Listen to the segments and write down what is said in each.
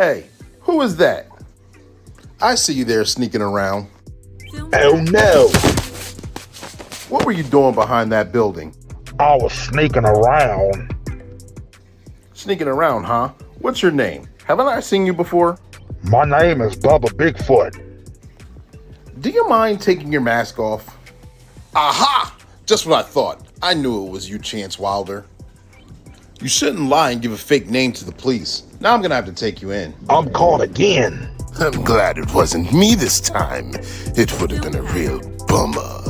Hey, who is that? I see you there sneaking around. Oh no, What were you doing behind that building? I was sneaking around. Sneaking around, huh? What's your name? Haven't I seen you before? My name is Bubba Bigfoot. Do you mind taking your mask off? Aha! Just what I thought. I knew it was you, Chance Wilder. You shouldn't lie and give a fake name to the police. Now I'm gonna have to take you in. I'm caught again. I'm glad it wasn't me this time. It would have been a real bummer.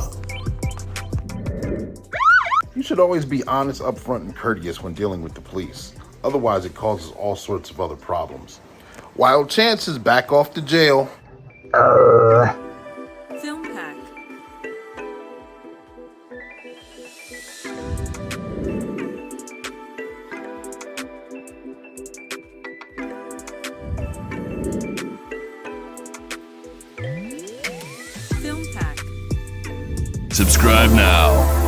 You should always be honest, upfront, and courteous when dealing with the police. Otherwise, it causes all sorts of other problems. Wild Chance is back off to jail. Film Pack. Film Pack. Subscribe now.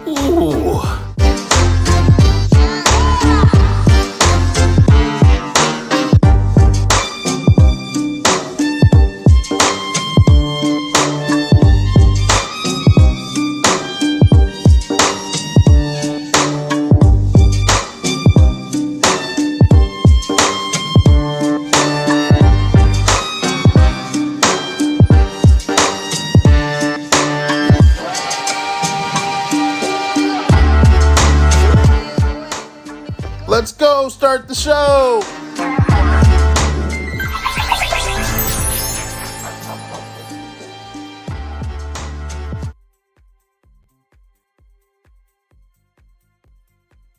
Ooh. Let's go start the show.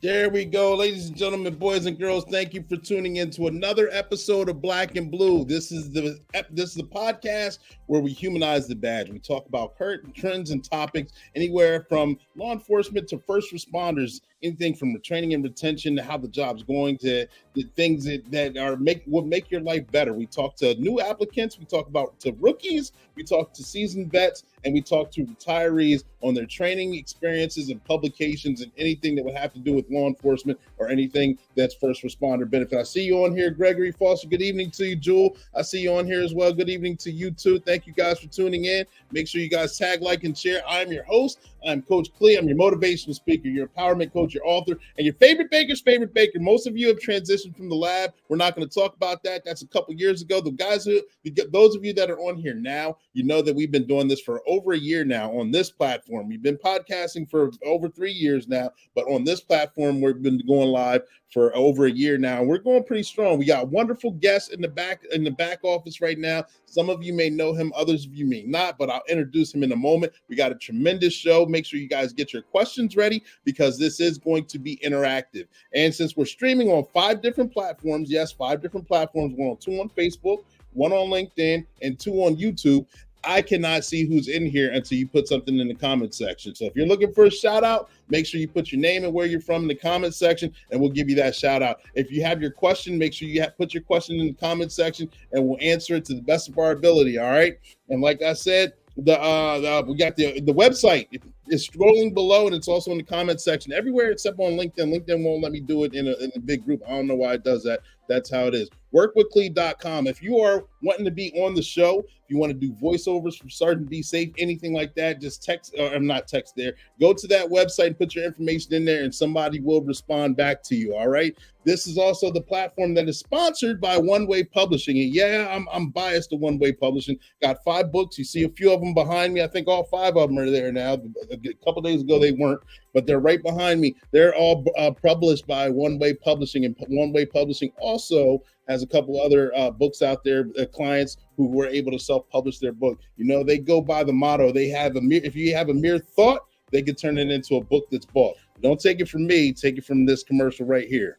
There we go, ladies and gentlemen, boys and girls. Thank you for tuning in to another episode of Black and Blue. This is the podcast where we humanize the badge. We talk about current trends and topics, anywhere from law enforcement to first responders, anything from training and retention to how the job's going to the things that are will make your life better. We talk to new applicants, we talk about to rookies, we talk to seasoned vets, and we talk to retirees on their training experiences and publications and anything that would have to do with law enforcement or anything that's first responder benefit. I see you on here, Gregory Foster. Good evening to you, Jewel. I see you on here as well. Good evening to you too. Thank you guys for tuning in. Make sure you guys tag, like, and share. I'm your host. I'm Coach Clee. I'm your motivational speaker, your empowerment coach, your author, and your favorite baker's favorite baker. Most of you have transitioned from the lab. We're not going to talk about that. That's a couple years ago. Those of you that are on here now, you know that we've been doing this for over a year now on this platform. We've been podcasting for over 3 years now, but on this platform, we've been going live for over a year now. We're going pretty strong. We got wonderful guests in the back office right now. Some of you may know him, others of you may not, but I'll introduce him in a moment. We got a tremendous show. Make sure you guys get your questions ready because this is going to be interactive. And since we're streaming on 5 different platforms, yes, 5 different platforms. We're on 2 on Facebook, 1 on LinkedIn, and 2 on YouTube. I cannot see who's in here until you put something in the comment section. So if you're looking for a shout out, make sure you put your name and where you're from in the comment section, and we'll give you that shout out. If you have your question, make sure you put your question in the comment section, and we'll answer it to the best of our ability. All right. And like I said, we got the website. It's scrolling below, and it's also in the comment section everywhere except on LinkedIn. LinkedIn won't let me do it in a big group. I don't know why it does that. That's how it is. Workwithclee.com. If you are wanting to be on the show, if you want to do voiceovers for Sergeant Be Safe, anything like that, just text, or not text there. Go to that website and put your information in there, and somebody will respond back to you. All right. This is also the platform that is sponsored by One Way Publishing. And yeah, I'm biased to One Way Publishing. Got 5 books. You see a few of them behind me. I think all 5 of them are there now. A couple days ago they weren't, but they're right behind me. They're all published by One Way Publishing, and One Way Publishing also has a couple other books out there, clients who were able to self-publish their book. You know, they go by the motto. They have if you have a mere thought, they can turn it into a book that's bought. Don't take it from me. Take it from this commercial right here.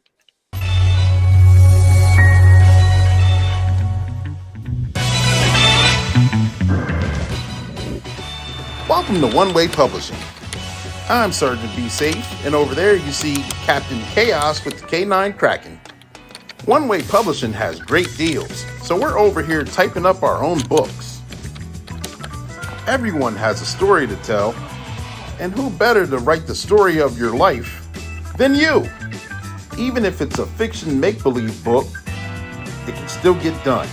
Welcome to One Way Publishing. I'm Sergeant Be Safe, and over there you see Captain Chaos with the K9 Kraken. One Way Publishing has great deals, so we're over here typing up our own books. Everyone has a story to tell, and who better to write the story of your life than you? Even if it's a fiction make-believe book, it can still get done.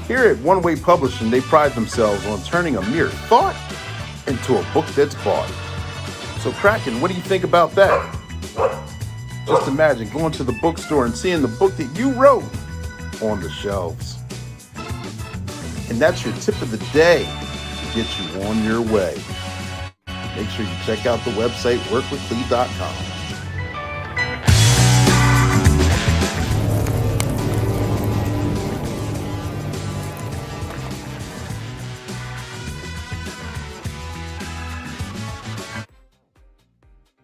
Here at One Way Publishing, they pride themselves on turning a mere thought into a book that's bought. So Kraken, what do you think about that? Just imagine going to the bookstore and seeing the book that you wrote on the shelves. And that's your tip of the day to get you on your way. Make sure you check out the website workwithclee.com.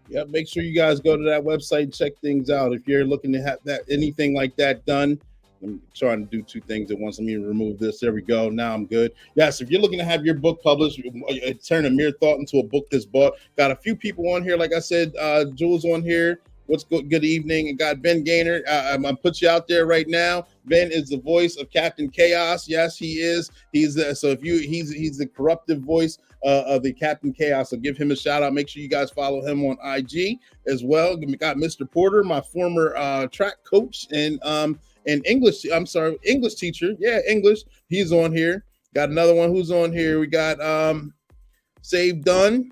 Yep, make sure you guys go to that website and check things out. If you're looking to have that anything like that done, I'm trying to do 2 things at once. Let me remove this. There we go. Now I'm good. Yes, if you're looking to have your book published, turn a mere thought into a book that's bought. Got a few people on here. Like I said, Jules on here. What's good? Good evening. And got Ben Gaynor. I'm gonna put you out there right now. Ben is the voice of Captain Chaos. Yes, he is. He's the corruptive voice of the Captain Chaos. So give him a shout out. Make sure you guys follow him on IG as well. We got Mr. Porter, my former track coach and English. I'm sorry, English teacher. Yeah, English. He's on here. Got another one who's on here. We got Save Done.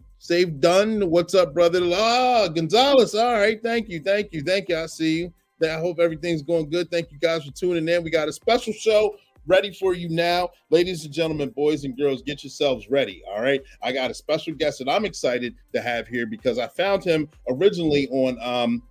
What's up, brother? Gonzalez. All right. Thank you. I see you. I hope everything's going good. Thank you guys for tuning in. We got a special show ready for you now. Ladies and gentlemen, boys and girls, get yourselves ready. All right. I got a special guest that I'm excited to have here because I found him originally on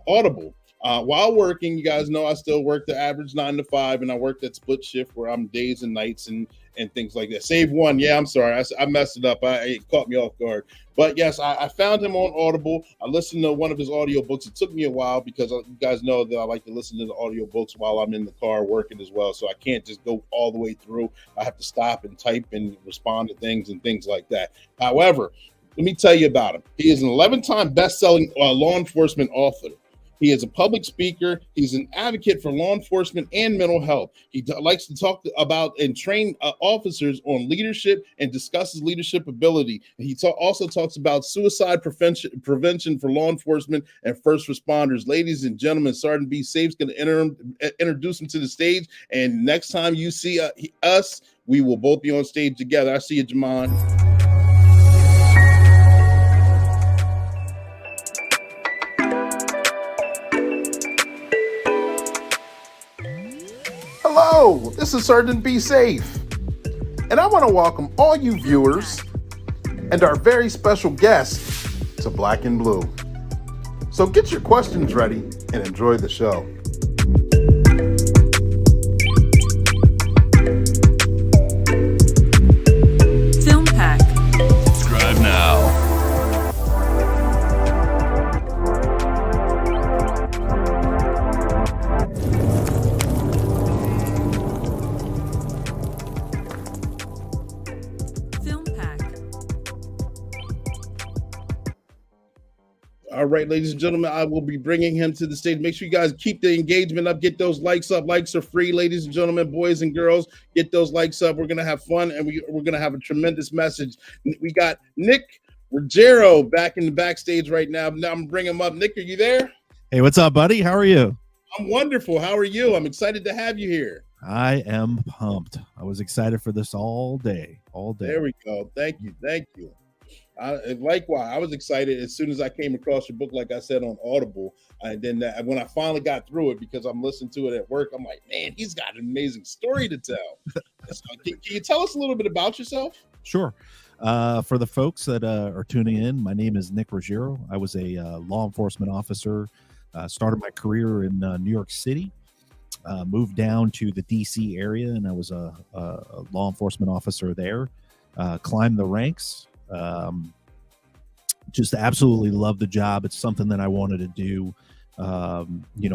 Audible. While working, you guys know I still work the average 9 to 5, and I work that split shift where I'm days and nights and things like that. Save one. Yeah, I'm sorry. I messed it up. It caught me off guard. But yes, I found him on Audible. I listened to one of his audiobooks. It took me a while because you guys know that I like to listen to the audiobooks while I'm in the car working as well. So I can't just go all the way through. I have to stop and type and respond to things and things like that. However, let me tell you about him. He is an 11-time best-selling law enforcement author. He is a public speaker. He's an advocate for law enforcement and mental health. He likes to talk about and train officers on leadership and discusses leadership ability. And he also talks about suicide prevention for law enforcement and first responders. Ladies and gentlemen, Sergeant Be Safe is going to introduce him to the stage. And next time you see us, we will both be on stage together. I see you, Jamon. Hello, this is Sergeant Be Safe, and I want to welcome all you viewers and our very special guest to Black and Blue. So get your questions ready and enjoy the show. Film Pack. Subscribe now. All right, ladies and gentlemen, I will be bringing him to the stage. Make sure you guys keep the engagement up. Get those likes up. Likes are free, ladies and gentlemen, boys and girls. Get those likes up. We're going to have fun, and we're going to have a tremendous message. We got Nick Ruggiero back in the backstage right now. Now I'm bringing him up. Nick, are you there? Hey, what's up, buddy? How are you? I'm wonderful. How are you? I'm excited to have you here. I am pumped. I was excited for this all day. There we go. Thank you. Likewise, I was excited as soon as I came across your book, like I said, on Audible. And then when I finally got through it, because I'm listening to it at work, I'm like, man, he's got an amazing story to tell. So, can you tell us a little bit about yourself? Sure. For the folks that are tuning in, my name is Nick Ruggiero. I was a law enforcement officer, started my career in New York City, moved down to the D.C. area, and I was a law enforcement officer there, climbed the ranks. Just absolutely love the job. It's something that I wanted to do,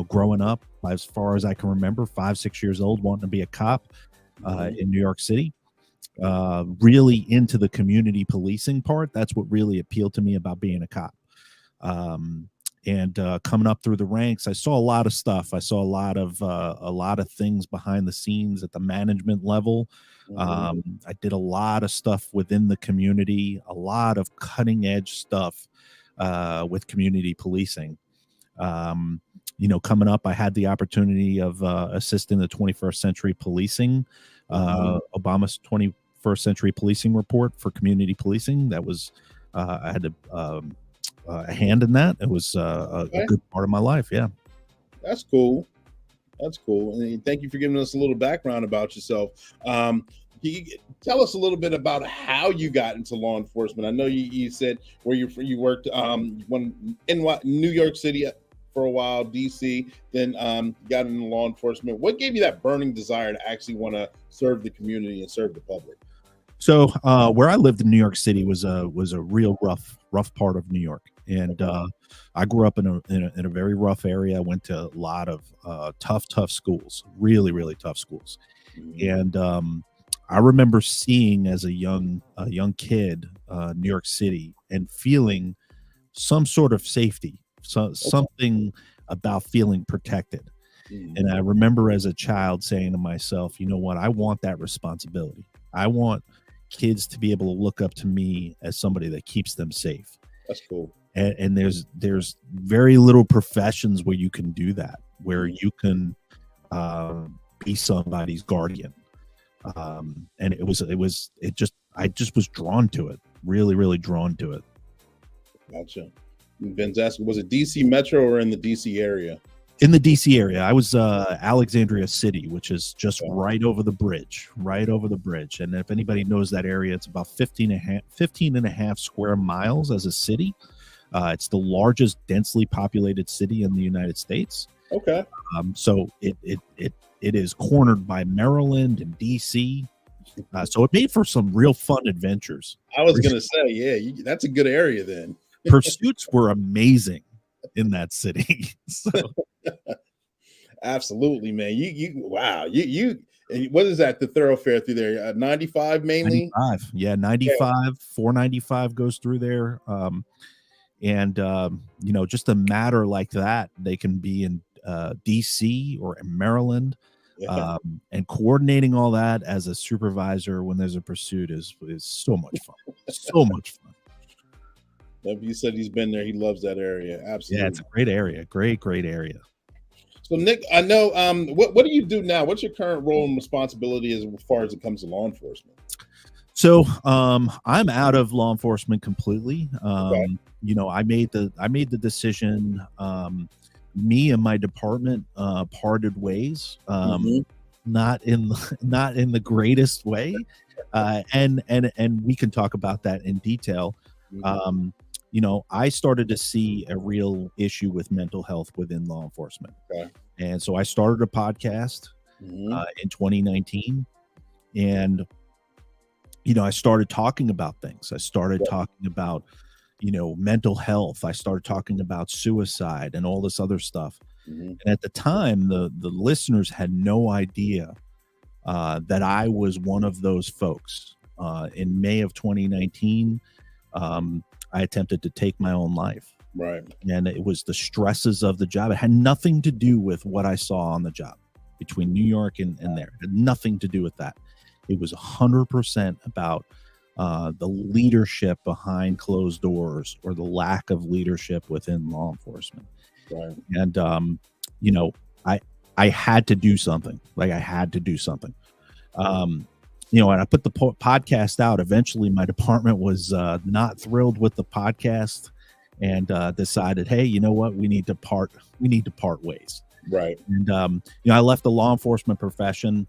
growing up, as far as I can remember, 5-6 years old, wanting to be a cop in New York City. Really into the community policing part. That's what really appealed to me about being a cop. And coming up through the ranks, I saw a lot of stuff. I saw a lot of things behind the scenes at the management level. I did a lot of stuff within the community, a lot of cutting edge stuff with community policing. Coming up, I had the opportunity of assisting the 21st Century Policing, Obama's 21st Century Policing report for community policing. That was, I had a hand in that. It was a good part of my life. Yeah. That's cool. And thank you for giving us a little background about yourself. Can you tell us a little bit about how you got into law enforcement? I know you said where you worked in New York City for a while, DC, then got into law enforcement. What gave you that burning desire to actually want to serve the community and serve the public? So where I lived in New York City was a real rough part of New York, and I grew up in a very rough area. I went to a lot of tough schools, really tough schools, and I remember seeing as a young kid New York City and feeling some sort of safety, something about feeling protected. And I remember as a child saying to myself, you know what, I want that responsibility. I want kids to be able to look up to me as somebody that keeps them safe. That's cool. And there's very little professions where you can do that, where you can be somebody's guardian. And I just was drawn to it, really drawn to it. Gotcha. Ben's asking, was it DC Metro or in the DC area? In the DC area. I was Alexandria City, which is just right over the bridge. And if anybody knows that area, it's about 15 and a half square miles as a city. It's the largest densely populated city in the United States. Okay. So it is cornered by Maryland and DC. So it made for some real fun adventures. I was going to say, yeah, that's a good area then. Pursuits were amazing in that city. So. Absolutely, man. Wow. What is that? The thoroughfare through there? 95 mainly? 95. Yeah, 95. Yeah. 495 goes through there. Just a matter like that, they can be in DC or in Maryland. Yeah. And coordinating all that as a supervisor when there's a pursuit is so much fun. So much fun. You said he's been there. He loves that area. Absolutely. Yeah, it's a great area. Great area. So, Nick, I know what do you do now? What's your current role and responsibility as far as it comes to law enforcement? So I'm out of law enforcement completely. Okay. I made the decision. Me and my department parted ways. Not in the greatest way. And we can talk about that in detail. I started to see a real issue with mental health within law enforcement. Okay. And so I started a podcast in 2019. And, I started talking about things. I started talking about, mental health. I started talking about suicide and all this other stuff. And at the time, the listeners had no idea that I was one of those folks. In May of 2019, I attempted to take my own life. Right. And it was the stresses of the job. It had nothing to do with what I saw on the job between New York and there. It had nothing to do with that. It was 100% about the leadership behind closed doors, or the lack of leadership within law enforcement. Right. And you know, I had to do something. Like, I had to do something. You know, and I put the podcast out. Eventually, my department was not thrilled with the podcast, and decided, hey, you know what? We need to part ways. Right. And you know, I left the law enforcement profession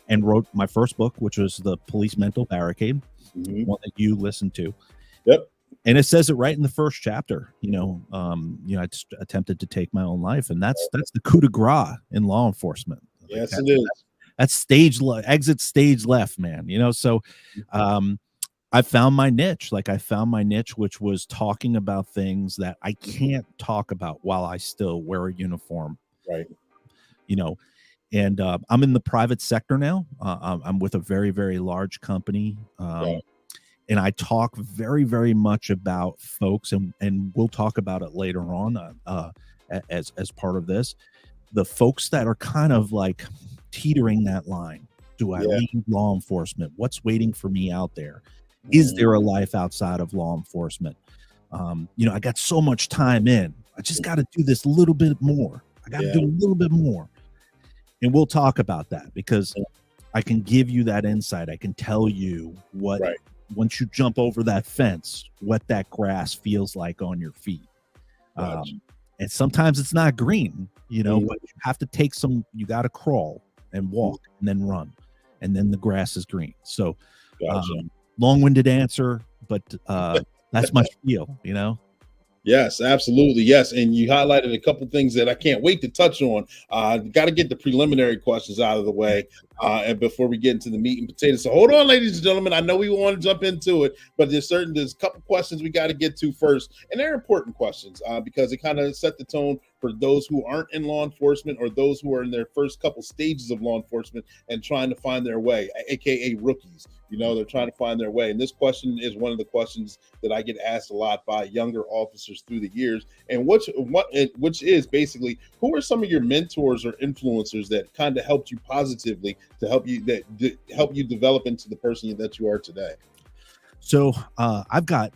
and wrote my first book, which was The Police Mental Barricade, one that you listened to. Yep. And it says it right in the first chapter. You know, I just attempted to take my own life, and that's the coup de grace in law enforcement. Yes, it is. That's exit stage left, man. You know, so I found my niche. Like, I found my niche, which was talking about things that I can't talk about while I still wear a uniform. Right. You know, and I'm in the private sector now. I'm with a very, very large company. And I talk very, very much about folks, and we'll talk about it later on as part of this. The folks that are kind of like teetering that line. Do I leave law enforcement? What's waiting for me out there? Is there a life outside of law enforcement? You know, I got so much time in. I just got to do this a little bit more. I got to do a little bit more. And we'll talk about that, because I can give you that insight. I can tell you what, once you jump over that fence, what that grass feels like on your feet. And sometimes it's not green, you know, but you have to take you got to crawl and walk and then run, and then the grass is green. So long-winded answer, but that's my spiel, you know. Yes, absolutely. Yes. And you highlighted a couple things that I can't wait to touch on. Got to get the preliminary questions out of the way and before we get into the meat and potatoes. So hold on, ladies and gentlemen. I know we want to jump into it, but there's a couple questions we got to get to first. And they're important questions because it kind of set the tone for those who aren't in law enforcement, or those who are in their first couple stages of law enforcement and trying to find their way, aka rookies. You know, they're trying to find their way. And this question is one of the questions that I get asked a lot by younger officers through the years. And which is basically, who are some of your mentors or influencers that kind of helped you positively to help you develop into the person that you are today? So I've got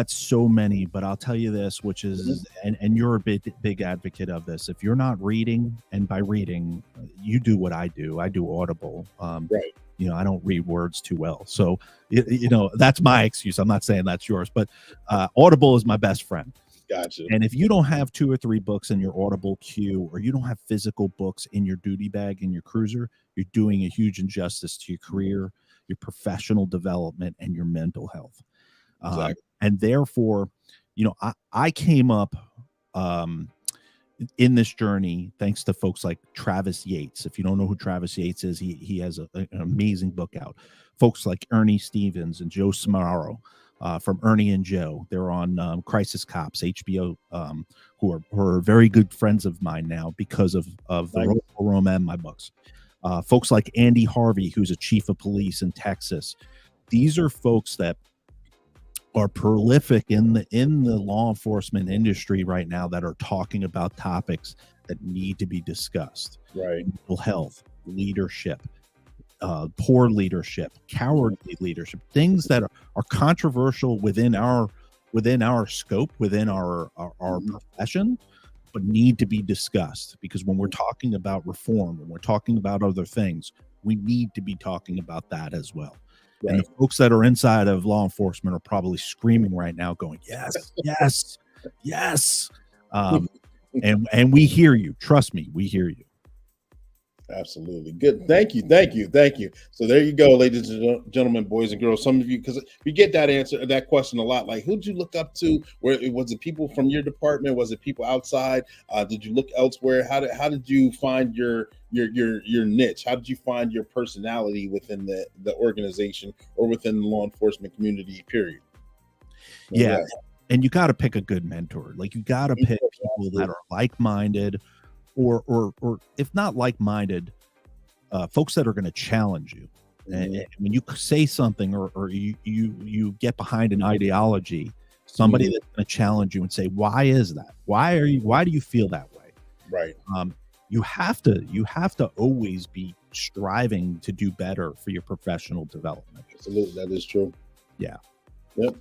so many, but I'll tell you this, which is, and you're a big advocate of this. If you're not reading, and by reading, you do what I do. I do Audible. Right. You know, I don't read words too well. So, you know, that's my excuse. I'm not saying that's yours, but Audible is my best friend. Gotcha. And if you don't have 2 or 3 books in your Audible queue, or you don't have physical books in your duty bag in your cruiser, you're doing a huge injustice to your career, your professional development, and your mental health. Exactly. And therefore, you know, I came up in this journey thanks to folks like Travis Yates. If you don't know who Travis Yates is, he has an amazing book out. Folks like Ernie Stevens and Joe Samaro from Ernie and Joe. They're on Crisis Cops, HBO, who are very good friends of mine now because of the Rome and my books. Folks like Andy Harvey, who's a chief of police in Texas. These are folks that are prolific in the law enforcement industry right now, that are talking about topics that need to be discussed. Right. Mental health, leadership, poor leadership, cowardly leadership, things that are controversial within our scope, within our profession, but need to be discussed. Because when we're talking about reform, when we're talking about other things, we need to be talking about that as well. Right. And the folks that are inside of law enforcement are probably screaming right now, going, yes, yes, yes. And we hear you. Trust me, we hear you. Absolutely. Good. Thank you. So there you go, ladies and gentlemen, boys and girls. Some of you, because we get that question a lot, like, who'd you look up to? Where was it? People from your department? Was it people outside? Did you look elsewhere? How did you find your niche? How did you find your personality within the organization or within the law enforcement community, period? Yeah. And you got to pick a good mentor. Like, you got to pick people that are like-minded, or if not like-minded, folks that are going to challenge you. And when you say something, or you get behind an ideology, somebody that's going to challenge you and say, why is that? Why do you feel that way? Right. You have to always be striving to do better for your professional development. Absolutely. That is true. Yeah. Yep.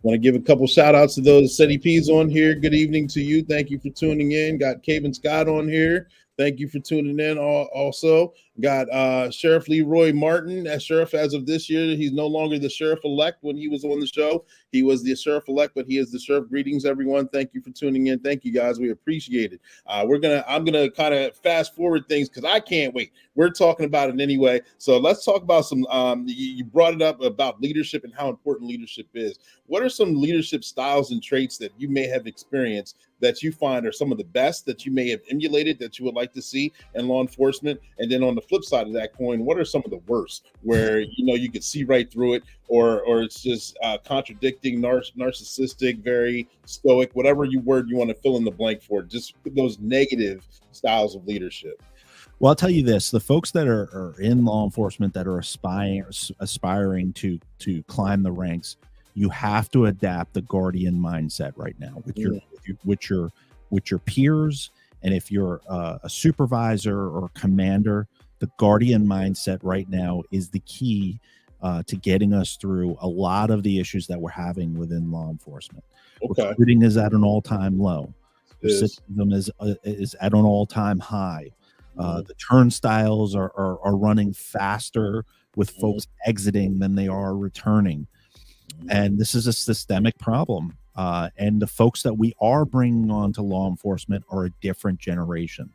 Want to give a couple shout outs to those CDPs on here. Good evening to you. Thank you for tuning in. Got Caven Scott on here. Thank you for tuning in. Also got Sheriff Leroy Martin as sheriff as of this year. He's no longer the sheriff-elect. When he was on the show, he was the sheriff-elect, but he is the sheriff. Greetings, everyone. Thank you for tuning in. Thank you, guys. We appreciate it. I'm gonna kind of fast forward things because I can't wait. We're talking about it anyway. So let's talk about some. You brought it up about leadership and how important leadership is. What are some leadership styles and traits that you may have experienced that you find are some of the best that you may have emulated that you would like to see in law enforcement? And then on the flip side of that coin, what are some of the worst where you could see right through it, or it's just contradicting, narcissistic, very stoic, whatever word you want to fill in the blank for, just those negative styles of leadership? Well, I'll tell you this: the folks that are in law enforcement that are aspiring to climb the ranks, you have to adapt the guardian mindset right now with your peers. And if you're a supervisor or commander, the guardian mindset right now is the key to getting us through a lot of the issues that we're having within law enforcement. Okay. Recruiting is at an all-time low. Recidivism is at an all-time high. The turnstiles are running faster with folks exiting than they are returning. And this is a systemic problem. And the folks that we are bringing on to law enforcement are a different generation.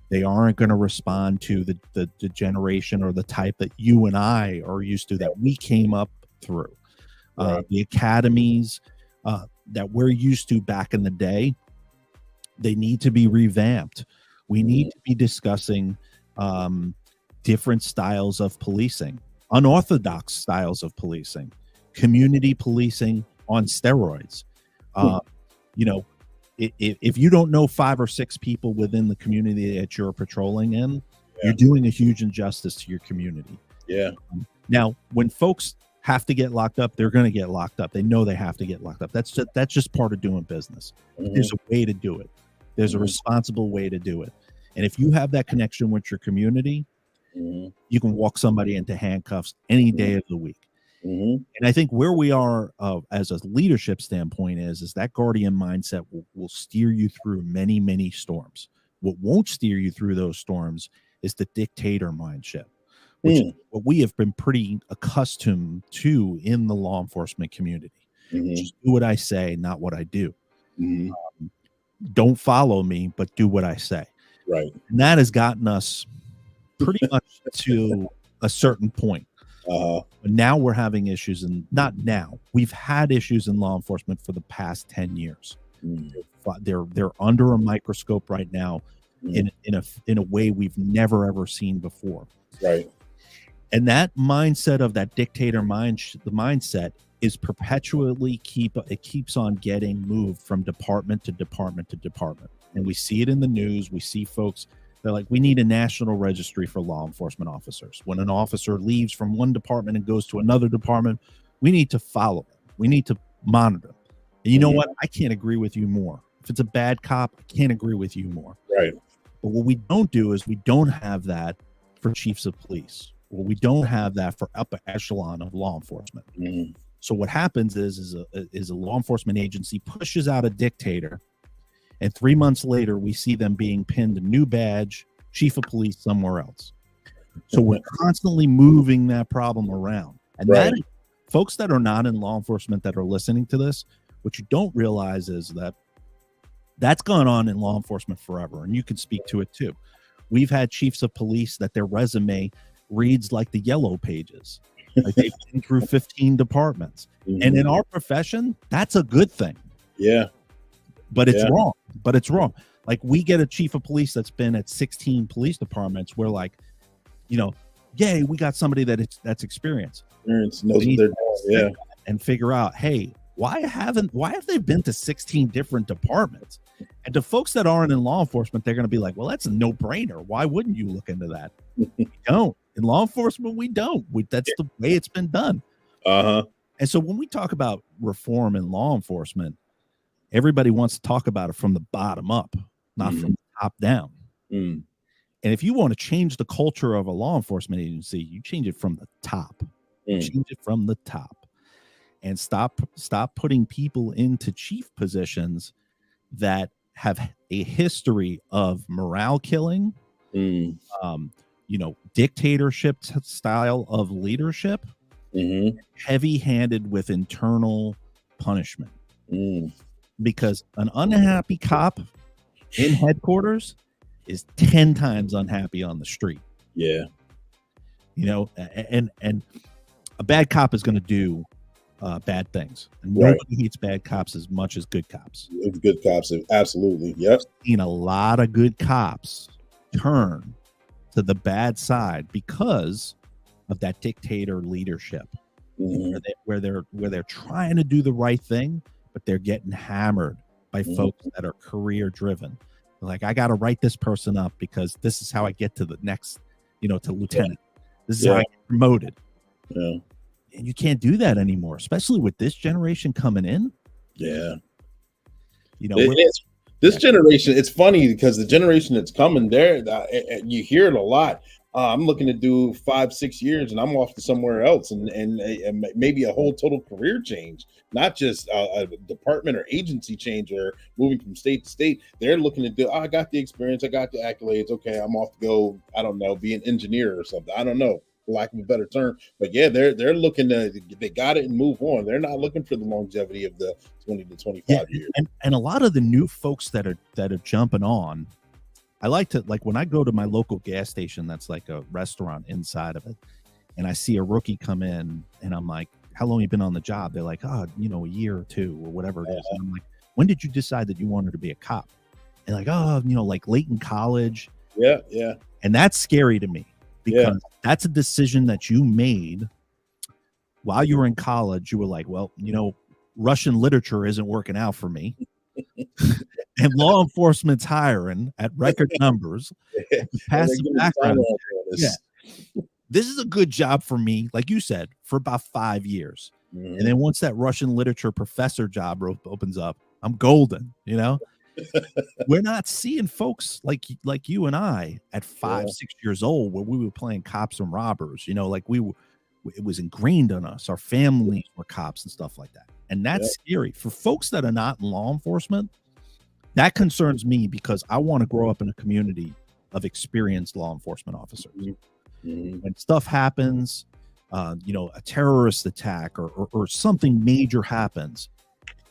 They aren't going to respond to the generation or the type that you and I are used to, that we came up through. The academies that we're used to back in the day, they need to be revamped. We need to be discussing different styles of policing, unorthodox styles of policing, community policing on steroids. If you don't know 5 or 6 people within the community that you're patrolling in, you're doing a huge injustice to your community. Yeah. Now, when folks have to get locked up, they're going to get locked up. They know they have to get locked up. That's just part of doing business. There's a way to do it. There's a responsible way to do it. And if you have that connection with your community, you can walk somebody into handcuffs any day of the week. And I think where we are as a leadership standpoint is that guardian mindset will steer you through many, many storms. What won't steer you through those storms is the dictator mindset, which is what we have been pretty accustomed to in the law enforcement community. Just do what I say, not what I do. Don't follow me, but do what I say. Right. And that has gotten us pretty much to a certain point. But now we're having issues, and not now. We've had issues in law enforcement for the past 10 years. They're under a microscope right now in a way we've never ever seen before. Right. And that mindset of that dictator mindset is perpetually keeps on getting moved from department to department to department. And we see it in the news. We see folks, they're like, we need a national registry for law enforcement officers. When an officer leaves from one department and goes to another department, we need to follow them. We need to monitor them. And you know what? I can't agree with you more. If it's a bad cop, I can't agree with you more. Right. But what we don't do is we don't have that for chiefs of police. Well, we don't have that for upper echelon of law enforcement. So what happens is a law enforcement agency pushes out a dictator, and 3 months later, we see them being pinned a new badge, chief of police somewhere else. So we're constantly moving that problem around. And that, folks that are not in law enforcement that are listening to this, what you don't realize is that that's gone on in law enforcement forever, and you can speak to it too. We've had chiefs of police that their resume reads like the yellow pages. Like they've been through 15 departments. And in our profession, that's a good thing. Yeah. But it's wrong. But it's wrong. Like, we get a chief of police that's been at 16 police departments. We're like, yay, we got somebody that's experienced. Knows what they're doing, and figure out, hey, why have they been to 16 different departments? And to folks that aren't in law enforcement, they're going to be like, well, that's a no-brainer. Why wouldn't you look into that? We don't. In law enforcement, we don't. That's the way it's been done. And And so when we talk about reform in law enforcement, everybody wants to talk about it from the bottom up, not from the top down. Mm. And if you want to change the culture of a law enforcement agency, you change it from the top. Change it from the top. And stop putting people into chief positions that have a history of morale killing, dictatorship style of leadership, heavy-handed with internal punishment. Because an unhappy cop in headquarters is 10 times unhappy on the street. Yeah. And a bad cop is going to do bad things. And nobody hates bad cops as much as good cops. It's good cops, absolutely. Yep. I've seen a lot of good cops turn to the bad side because of that dictator leadership, where they're trying to do the right thing, but they're getting hammered by folks that are career driven. Like, I got to write this person up because this is how I get to the next, to lieutenant. This is how I get promoted. Yeah. And you can't do that anymore, especially with this generation coming in. Yeah. This generation, it's funny because the generation that's coming there, you hear it a lot. I'm looking to do 5-6 years and I'm off to somewhere else and maybe a whole total career change, not just a department or agency change or moving from state to state. They're looking to do, I got the experience, I got the accolades. Okay, I'm off to go, I don't know, be an engineer or something. I don't know, for lack of a better term. But yeah, they're looking to, they got it and move on. They're not looking for the longevity of the 20 to 25 years. And a lot of the new folks that are jumping on, I like to, like, when I go to my local gas station that's like a restaurant inside of it, and I see a rookie come in and I'm like, how long you been on the job? They're like, a year or two or whatever it is. And I'm like, when did you decide that you wanted to be a cop? And like, like late in college. Yeah. And that's scary to me because that's a decision that you made while you were in college. You were like, well, Russian literature isn't working out for me. And law enforcement's hiring at record numbers. Passive background. Yeah. This is a good job for me, like you said, for about 5 years. And then once that Russian literature professor job opens up, I'm golden, We're not seeing folks like you and I at 5-6 years old where we were playing cops and robbers, like it was ingrained on us. Our families were cops and stuff like that. And that's scary for folks that are not in law enforcement. That concerns me because I want to grow up in a community of experienced law enforcement officers. When stuff happens, a terrorist attack or something major happens,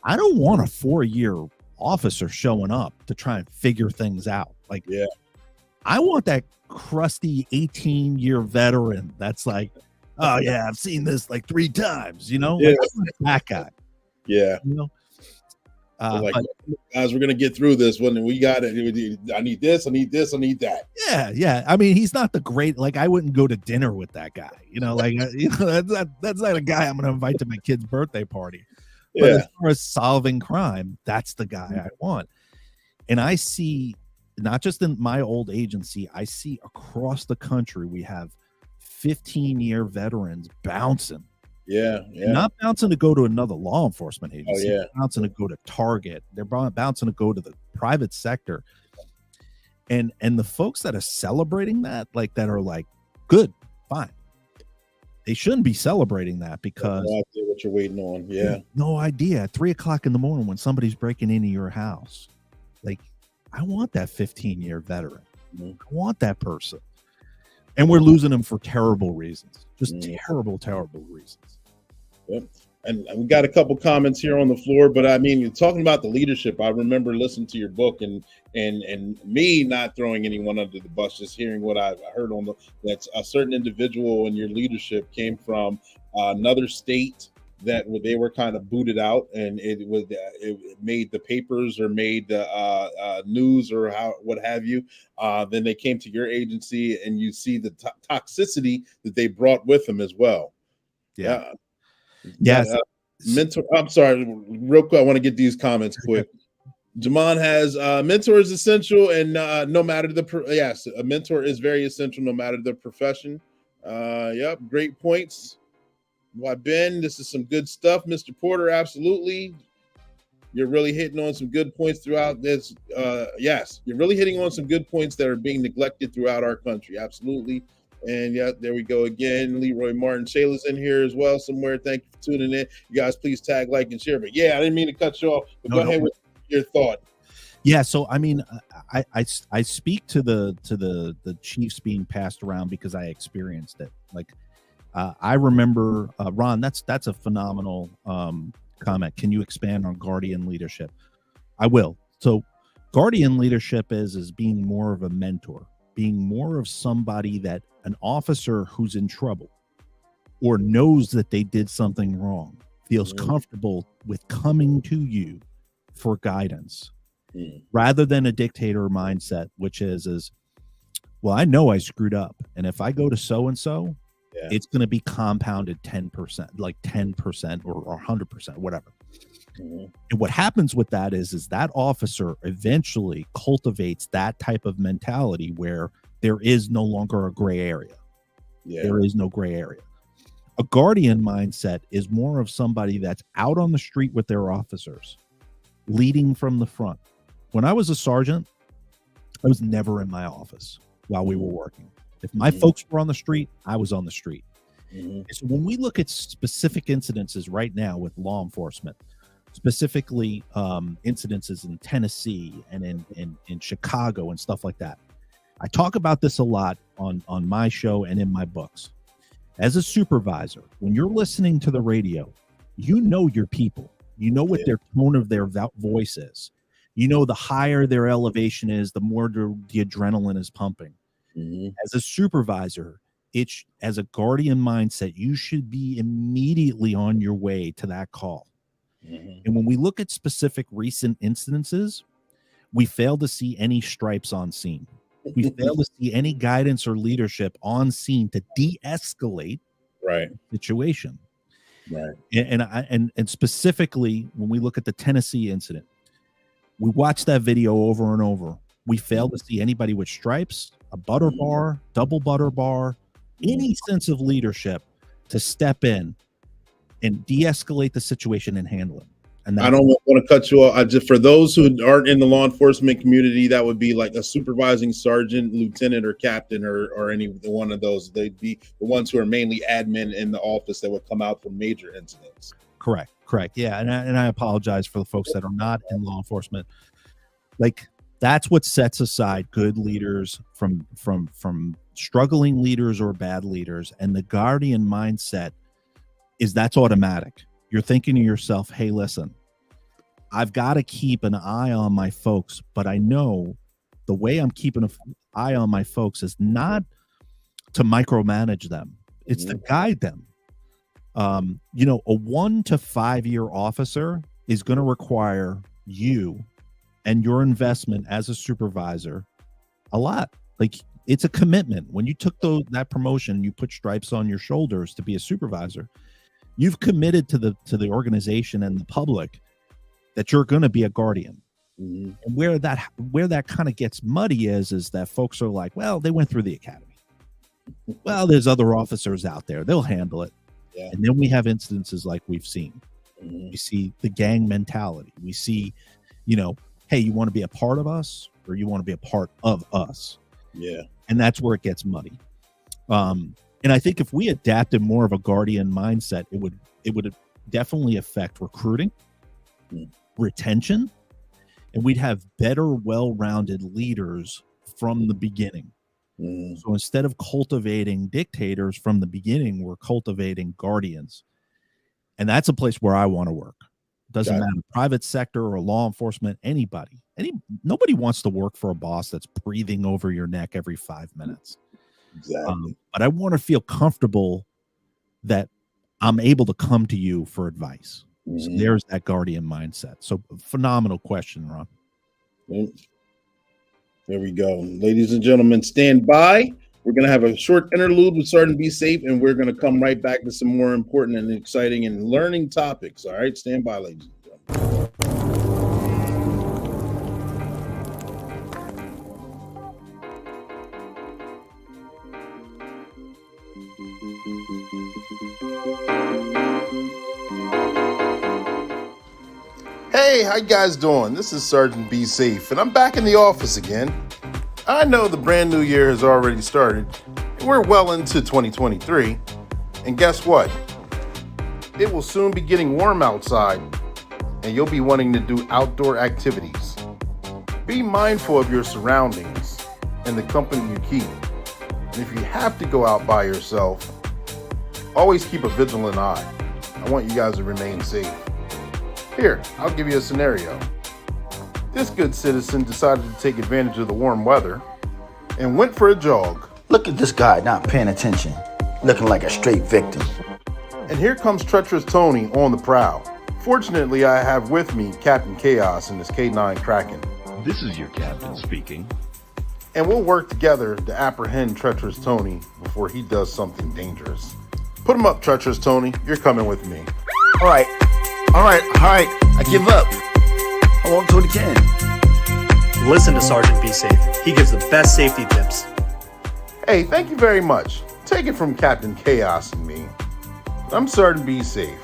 I don't want a 4-year officer showing up to try and figure things out. Like, I want that crusty 18-year veteran that's like, oh yeah, I've seen this like 3 times, like, that guy. Yeah. Guys, we're gonna get through this one, and we got it. I need this. I need this. I need that. Yeah. I mean, he's not the great. Like, I wouldn't go to dinner with that guy. That's not a guy I'm gonna invite to my kid's birthday party. But as far as solving crime, that's the guy I want. And I see, not just in my old agency, I see across the country we have 15-year veterans bouncing. Not bouncing to go to another law enforcement agency. They're bouncing to go to Target. They're bouncing to go to the private sector. And the folks that are celebrating that, like, that are like, good, fine. They shouldn't be celebrating that because no idea what you're waiting on. Yeah. No idea. At 3:00 in the morning when somebody's breaking into your house. Like, I want that 15-year veteran. I want that person. And we're losing them for terrible reasons. Just terrible reasons. Yep. And we got a couple comments here on the floor, but I mean, you're talking about the leadership. I remember listening to your book and me not throwing anyone under the bus, just hearing what I heard on that's a certain individual in your leadership came from another state that they were kind of booted out, and it made the papers or made the news or what have you. Then they came to your agency, and you see the toxicity that they brought with them as well. Yes. Mentor. I'm sorry, real quick. I want to get these comments quick. Jamon has mentor is essential, and no matter the a mentor is very essential, no matter the profession. Yep, great points. Why, Ben, this is some good stuff, Mr. Porter. Absolutely. You're really hitting on some good points throughout this. Yes, you're really hitting on some good points that are being neglected throughout our country. Absolutely. And yeah, there we go again. Leroy Martin Shayla's in here as well somewhere. Thank you for tuning in. You guys, please tag, like, and share. But yeah, I didn't mean to cut you off. But go ahead with your thought. Yeah, so I mean, I speak to the Chiefs being passed around because I experienced it. Like, I remember Ron. That's a phenomenal comment. Can you expand on guardian leadership? I will. So, guardian leadership is being more of a mentor, being more of somebody that an officer who's in trouble or knows that they did something wrong feels comfortable with coming to you for guidance. Rather than a dictator mindset, which is, well, I know I screwed up, and if I go to so and so, it's going to be compounded 10%, like 10% or 100%, whatever. And what happens with that is that officer eventually cultivates that type of mentality where there is no longer a gray area. There is no gray area. A guardian mindset is more of somebody that's out on the street with their officers, leading from the front. When I was a sergeant, I was never in my office while we were working. If my folks were on the street, I was on the street. So when we look at specific incidences right now with law enforcement, specifically incidences in Tennessee and in Chicago and stuff like that, I talk about this a lot on my show and in my books. As a supervisor, when you're listening to the radio, you know your people. You know what their tone of their voice is. You know, the higher their elevation is, the more the adrenaline is pumping. As a supervisor, as a guardian mindset, you should be immediately on your way to that call. And when we look at specific recent incidences, we fail to see any stripes on scene. We fail to see any guidance or leadership on scene to de-escalate the situation. And specifically, when we look at the Tennessee incident, we watched that video over and over. We failed to see anybody with stripes, a butter bar, double butter bar, any sense of leadership to step in and de-escalate the situation and handle it. And I don't want to cut you off. Just for those who aren't in the law enforcement community, that would be like a supervising sergeant, lieutenant, or captain, or any one of those. They'd be the ones who are mainly admin in the office that would come out from major incidents. Correct. Yeah, and I apologize for the folks that are not in law enforcement. Like, that's what sets aside good leaders from struggling leaders or bad leaders. And the guardian mindset that's automatic. You're thinking to yourself, hey, listen, I've got to keep an eye on my folks, but I know the way I'm keeping an eye on my folks is not to micromanage them. It's to guide them. You know, a 1 to 5 year officer is going to require you and your investment as a supervisor a lot. Like, it's a commitment. When you took that promotion, you put stripes on your shoulders to be a supervisor. You've committed to the organization and the public that you're going to be a guardian. And where that kind of gets muddy is that folks are like, well, they went through the academy. Well, there's other officers out there. They'll handle it. And then we have incidences like we've seen. We see the gang mentality. We see, you know, hey, you want to be a part of us or you want to be a part of us? And that's where it gets muddy. And I think if we adapted more of a guardian mindset, it would definitely affect recruiting, retention, and we'd have better, well-rounded leaders from the beginning. So instead of cultivating dictators from the beginning, we're cultivating guardians. And that's a place where I want to work. Doesn't matter, private sector or law enforcement, nobody wants to work for a boss that's breathing over your neck every 5 minutes. But I want to feel comfortable that I'm able to come to you for advice. So there's that guardian mindset. So phenomenal question, Ron. There we go. Ladies and gentlemen, stand by. We're going to have a short interlude with Sergeant Be Safe, and we're going to come right back to some more important and exciting and learning topics. All right, stand by, ladies and gentlemen. Hey, how you guys doing? This is Sergeant Be Safe, and I'm back in the office again. I know the brand new year has already started, and we're well into 2023. And guess what? It will soon be getting warm outside, and you'll be wanting to do outdoor activities. Be mindful of your surroundings and the company you keep. And if you have to go out by yourself, always keep a vigilant eye. I want you guys to remain safe. Here, I'll give you a scenario. This good citizen decided to take advantage of the warm weather and went for a jog. Look at this guy not paying attention, looking like a straight victim. And here comes treacherous Tony on the prowl. Fortunately, I have with me Captain Chaos and his K9 Kraken. This is your captain speaking. And we'll work together to apprehend treacherous Tony before he does something dangerous. Put him up, treacherous Tony. You're coming with me. All right, I give up. I won't do it again. Listen to Sergeant Be Safe. He gives the best safety tips. Hey, thank you very much. Take it from Captain Chaos and me. I'm Sergeant Be Safe.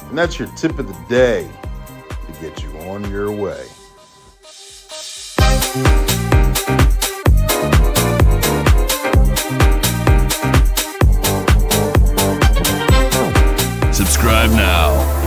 And that's your tip of the day to get you on your way. Subscribe now.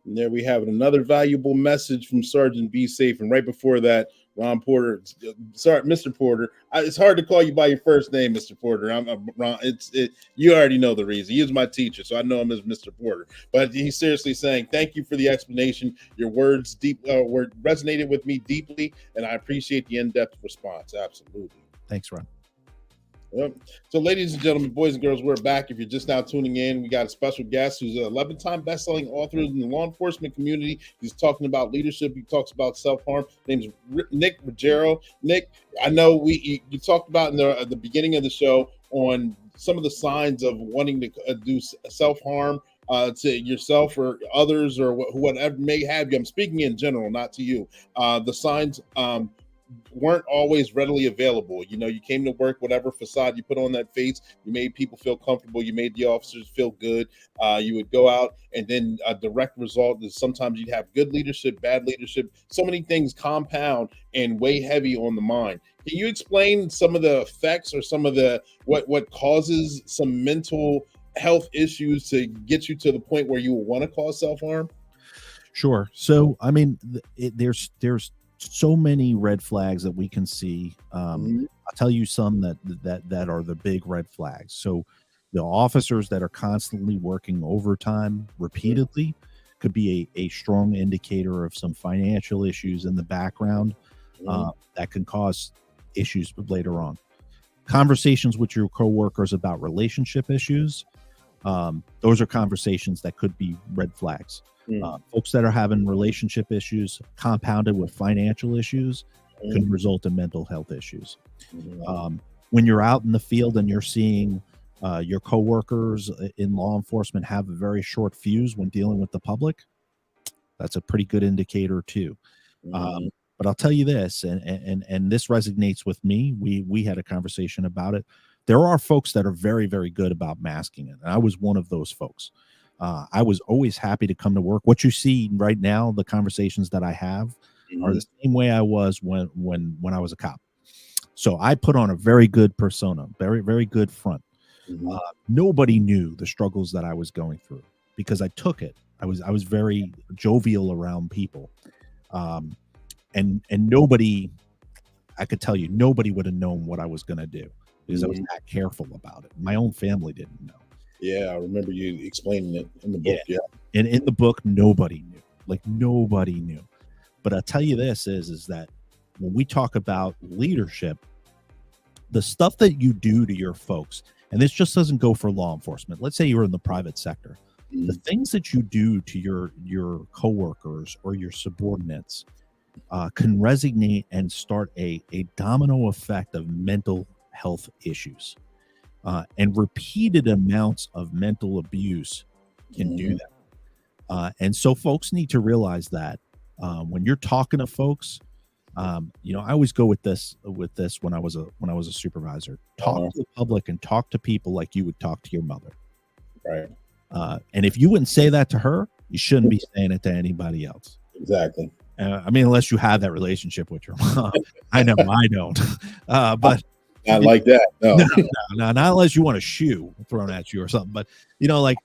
And there we have it, another valuable message from Sergeant Be Safe. And right before that, Ron Porter, sorry, Mr. Porter. It's hard to call you by your first name, Mr. Porter. I'm Ron. You already know the reason. He is my teacher, so I know him as Mr. Porter. But he's seriously saying, "Thank you for the explanation. Your words resonated with me deeply, and I appreciate the in-depth response." Absolutely. Thanks, Ron. Yep. So, ladies and gentlemen, boys and girls, we're back. If you're just now tuning in, we got a special guest who's an 11-time best-selling author in the law enforcement community. He's talking about leadership. He talks about self-harm. His name's Nick Ruggiero. Nick, I know you talked about in the beginning of the show on some of the signs of wanting to do self-harm to yourself or others or whatever may have you. I'm speaking in general, not to you. The signs weren't always readily available. You know, you came to work, whatever facade you put on that face, you made people feel comfortable, you made the officers feel good. You would go out, and then a direct result is sometimes you'd have good leadership, bad leadership. So many things compound and weigh heavy on the mind. Can you explain some of the effects or some of the what causes some mental health issues to get you to the point where you will want to cause self-harm? Sure. So, I mean, there's so many red flags that we can see. I'll tell you some that are the big red flags. So the officers that are constantly working overtime repeatedly could be a strong indicator of some financial issues in the background that can cause issues later on. Conversations with your coworkers about relationship issues, those are conversations that could be red flags. Folks that are having relationship issues compounded with financial issues can result in mental health issues. When you're out in the field and you're seeing your coworkers in law enforcement have a very short fuse when dealing with the public, that's a pretty good indicator too. But I'll tell you this, and this resonates with me. We had a conversation about it. There are folks that are very, very good about masking it. And I was one of those folks. I was always happy to come to work. What you see right now, the conversations that I have are the same way I was when I was a cop. So I put on a very good persona, very, very good front. Nobody knew the struggles that I was going through because I took it. I was very jovial around people. And nobody, I could tell you, nobody would have known what I was going to do because I was that careful about it. My own family didn't know. Yeah, I remember you explaining it in the book. Yeah. And in the book, nobody knew. Like, nobody knew. But I'll tell you this is that when we talk about leadership, the stuff that you do to your folks, and this just doesn't go for law enforcement. Let's say you're in the private sector. The things that you do to your coworkers or your subordinates can resonate and start a domino effect of mental health issues. And repeated amounts of mental abuse can do that. And so folks need to realize that when you're talking to folks, you know, I always go with this when I was a supervisor. Talk to the public and talk to people like you would talk to your mother. Right. And if you wouldn't say that to her, you shouldn't be saying it to anybody else. Exactly. I mean, unless you have that relationship with your mom. I know I don't. But not like that. No. No, not unless you want a shoe thrown at you or something. But you know, like,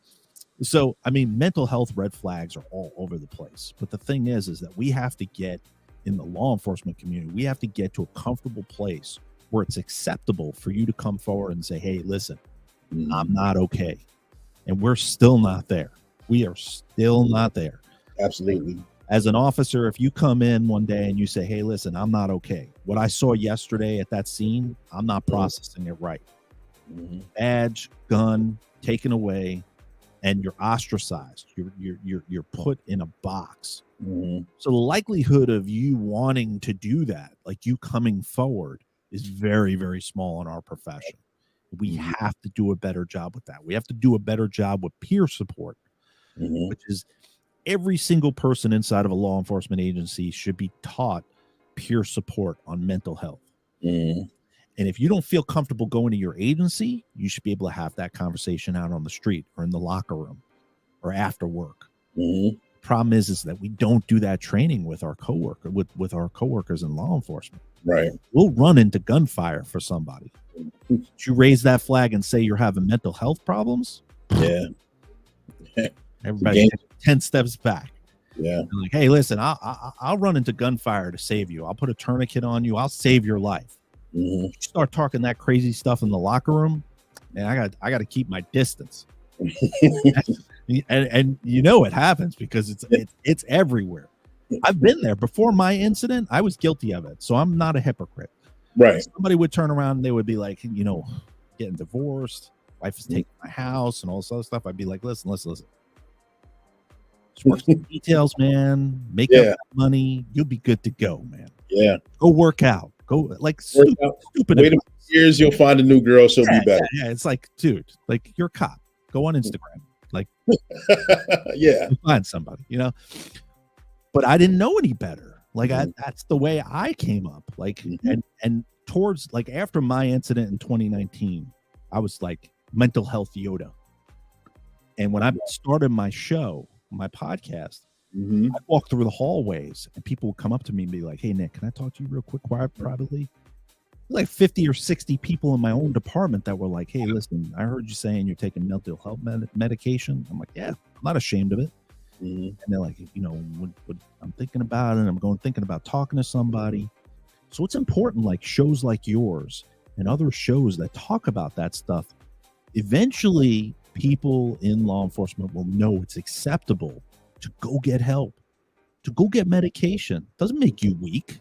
so I mean, mental health red flags are all over the place. But the thing is that we have to get in the law enforcement community. We have to get to a comfortable place where it's acceptable for you to come forward and say, "Hey, listen, I'm not okay," and we're still not there. We are still not there. Absolutely. As an officer, if you come in one day and you say, "Hey, listen, I'm not okay. What I saw yesterday at that scene, I'm not processing it right." Badge, gun taken away, and you're ostracized. You're put in a box. So the likelihood of you wanting to do that, like you coming forward, is very, very small in our profession. We have to do a better job with that. We have to do a better job with peer support, which is every single person inside of a law enforcement agency should be taught peer support on mental health. And if you don't feel comfortable going to your agency, you should be able to have that conversation out on the street or in the locker room or after work. Problem is that we don't do that training with our with our coworkers in law enforcement. Right. We'll run into gunfire for somebody. You raise that flag and say you're having mental health problems. Yeah. Everybody 10 steps back. Yeah. They're like, hey, listen, I'll run into gunfire to save you. I'll put a tourniquet on you. I'll save your life. You start talking that crazy stuff in the locker room, and I got to keep my distance. and you know it happens because it's everywhere. I've been there before my incident. I was guilty of it, so I'm not a hypocrite. Right. Somebody would turn around and they would be like, you know, getting divorced, wife is taking my house, and all this other stuff. I'd be like, listen. Just work some details, man. Make up that money. You'll be good to go, man. Yeah. Go work out. Go like stupid. Wait a few years, you'll find a new girl. She'll be better. Yeah. It's like, dude, like you're a cop. Go on Instagram. Like, yeah, find somebody, you know. But I didn't know any better. Like that's the way I came up. Like, and towards like after my incident in 2019, I was like mental health Yoda. And when I started my show, my podcast, I walked through the hallways and people would come up to me and be like, hey, Nick, can I talk to you real quick, privately? Like 50 or 60 people in my own department that were like, hey, listen, I heard you saying you're taking mental health medication. I'm like, yeah, I'm not ashamed of it. And they're like, you know, what I'm thinking about it. I'm thinking about talking to somebody. So it's important, like shows like yours and other shows that talk about that stuff. Eventually, people in law enforcement will know it's acceptable to go get help, to go get medication. Doesn't make you weak.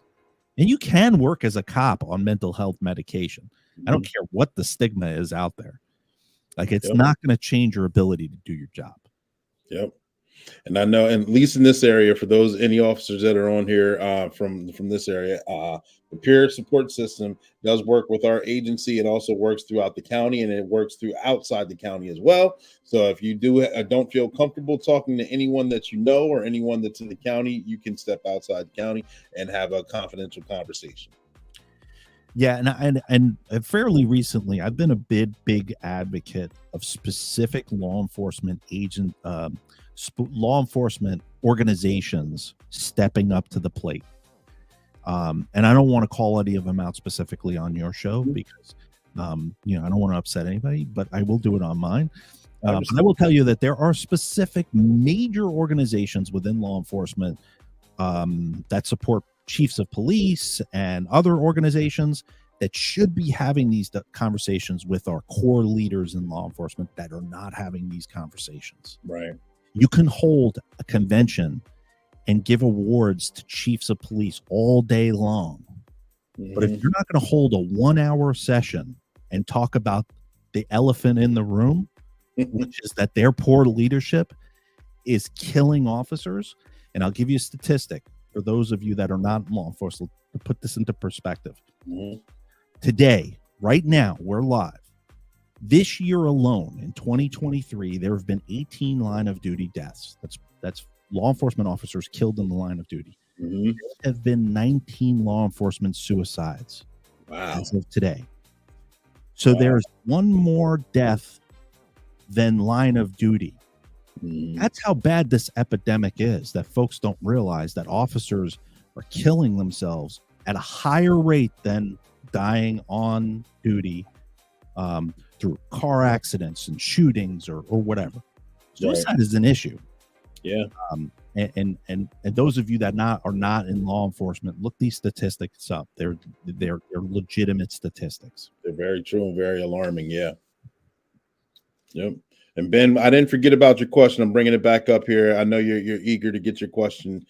And you can work as a cop on mental health medication. I don't care what the stigma is out there. Like it's not going to change your ability to do your job. Yep. And I know, and at least in this area, for those any officers that are on here from this area, the peer support system does work with our agency. It also works throughout the county, and it works through outside the county as well. So if you don't feel comfortable talking to anyone that you know or anyone that's in the county, you can step outside the county and have a confidential conversation. Yeah, and fairly recently, I've been a big advocate of specific law enforcement law enforcement organizations stepping up to the plate. And I don't want to call any of them out specifically on your show because, you know, I don't want to upset anybody, but I will do it on mine. But I will tell you that there are specific major organizations within law enforcement that support chiefs of police and other organizations that should be having these conversations with our core leaders in law enforcement that are not having these conversations. Right. You can hold a convention and give awards to chiefs of police all day long. But if you're not going to hold a 1-hour session and talk about the elephant in the room, which is that their poor leadership is killing officers. And I'll give you a statistic for those of you that are not in law enforcement to put this into perspective. Today, right now, we're live. This year alone, in 2023, there have been 18 line of duty deaths. That's law enforcement officers killed in the line of duty. Mm-hmm. There have been 19 law enforcement suicides as of today. So there's one more death than line of duty. That's how bad this epidemic is, that folks don't realize that officers are killing themselves at a higher rate than dying on duty through car accidents and shootings or whatever. Suicide is an issue. Yeah. And those of you that are not in law enforcement, look these statistics up. They're legitimate statistics. They're very true and very alarming. Yeah. Yep. And Ben, I didn't forget about your question. I'm bringing it back up here. I know you're eager to get your question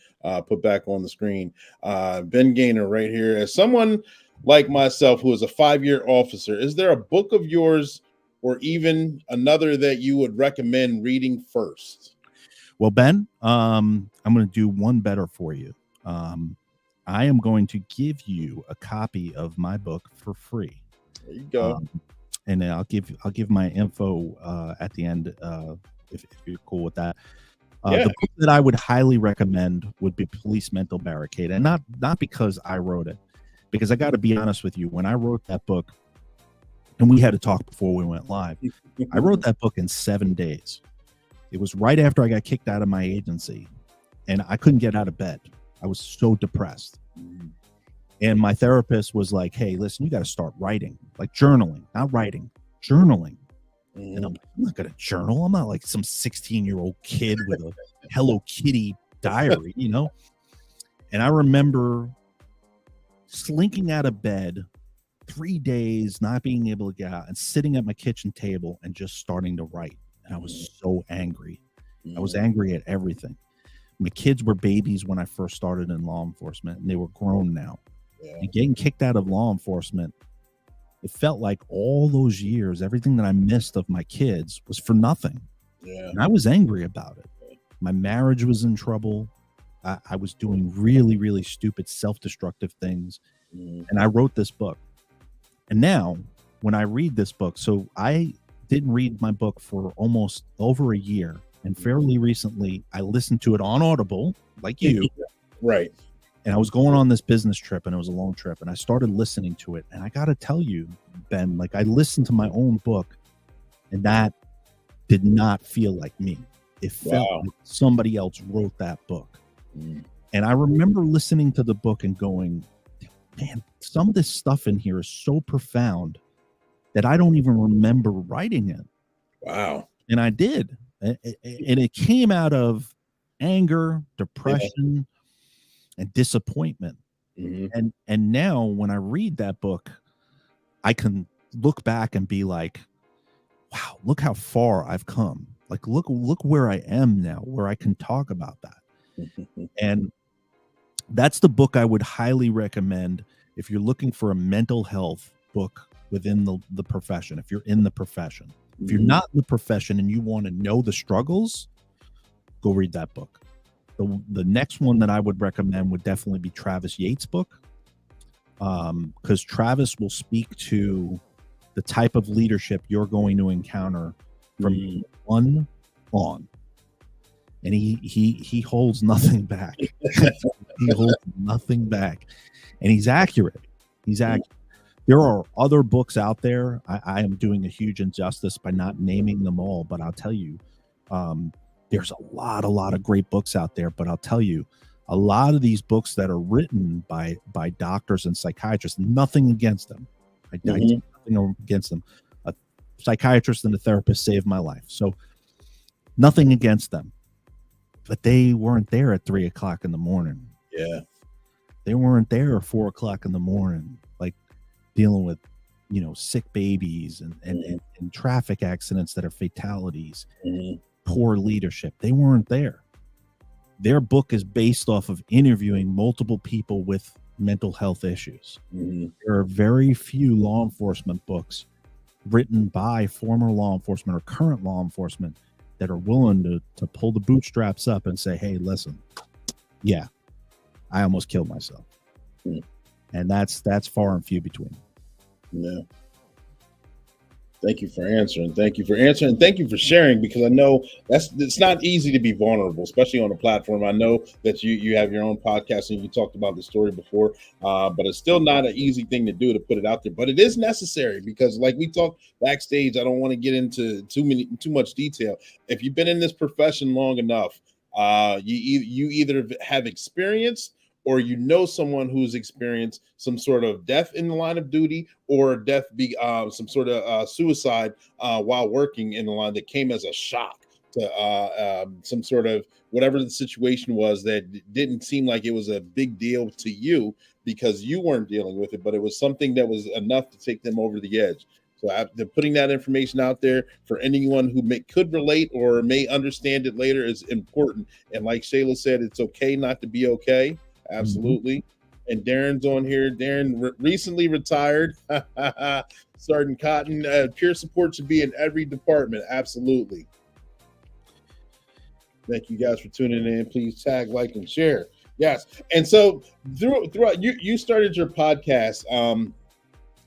put back on the screen. Ben Gaynor right here. As someone like myself who is a 5-year officer, is there a book of yours or even another that you would recommend reading first? Well, Ben, I'm going to do one better for you. I am going to give you a copy of my book for free. There you go. And I'll give my info at the end if you're cool with that. The book that I would highly recommend would be Police Mental Barricade, and not because I wrote it, because I got to be honest with you. When I wrote that book, and we had to talk before we went live, I wrote that book in 7 days. It was right after I got kicked out of my agency, and I couldn't get out of bed. I was so depressed. And my therapist was like, hey, listen, you got to start writing, like journaling, not writing, journaling. And I'm like, I'm not going to journal. I'm not like some 16-year-old kid with a Hello Kitty diary, you know? And I remember slinking out of bed 3 days, not being able to get out, and sitting at my kitchen table and just starting to write. And I was so angry. I was angry at everything. My kids were babies when I first started in law enforcement, and they were grown now. And getting kicked out of law enforcement, it felt like all those years, everything that I missed of my kids was for nothing. And I was angry about it. My marriage was in trouble. I was doing really, really stupid, self-destructive things. And I wrote this book. And now when I read this book, so I didn't read my book for almost over a year. And fairly recently, I listened to it on Audible, like you. Right. And I was going on this business trip, and it was a long trip, and I started listening to it. And I got to tell you, Ben, like I listened to my own book, and that did not feel like me. It felt like somebody else wrote that book. And I remember listening to the book and going, man, some of this stuff in here is so profound that I don't even remember writing it. Wow. And I did. And it came out of anger, depression, and disappointment. And now when I read that book, I can look back and be like, wow, look how far I've come. Like, look where I am now, where I can talk about that. And that's the book I would highly recommend if you're looking for a mental health book within the profession, if you're in the profession. If you're not in the profession and you want to know the struggles, go read that book. The next one that I would recommend would definitely be Travis Yates' book, because Travis will speak to the type of leadership you're going to encounter from one on. And he holds nothing back. He holds nothing back. And he's accurate. He's accurate. There are other books out there. I am doing a huge injustice by not naming them all, but I'll tell you, there's a lot of great books out there. But I'll tell you, a lot of these books that are written by doctors and psychiatrists, nothing against them. I nothing against them. A psychiatrist and a therapist saved my life. So nothing against them. But they weren't there at 3 o'clock in the morning. Yeah. They weren't there at 4 o'clock in the morning, like dealing with, sick babies and traffic accidents that are fatalities, poor leadership. They weren't there. Their book is based off of interviewing multiple people with mental health issues. There are very few law enforcement books written by former law enforcement or current law enforcement that are willing to pull the bootstraps up and say, hey, listen, yeah, I almost killed myself. And that's far and few between. Yeah. Thank you for answering. Thank you for answering. And thank you for sharing, because I know it's not easy to be vulnerable, especially on a platform. I know that you have your own podcast and you talked about the story before, but it's still not an easy thing to do, to put it out there. But it is necessary, because like we talked backstage, I don't want to get into too much detail. If you've been in this profession long enough, you either have experience, or you know someone who's experienced some sort of death in the line of duty, or death some sort of suicide while working in the line, that came as a shock to some sort of whatever the situation was, that didn't seem like it was a big deal to you because you weren't dealing with it, but it was something that was enough to take them over the edge. So they're putting that information out there for anyone who could relate or may understand it later is important. And like Shayla said, it's okay not to be okay. Absolutely. Mm-hmm. And Darren's on here. Darren recently retired. Sergeant Cotton, peer support should be in every department. Absolutely. Thank you guys for tuning in. Please tag, like, and share. Yes. And so throughout you started your podcast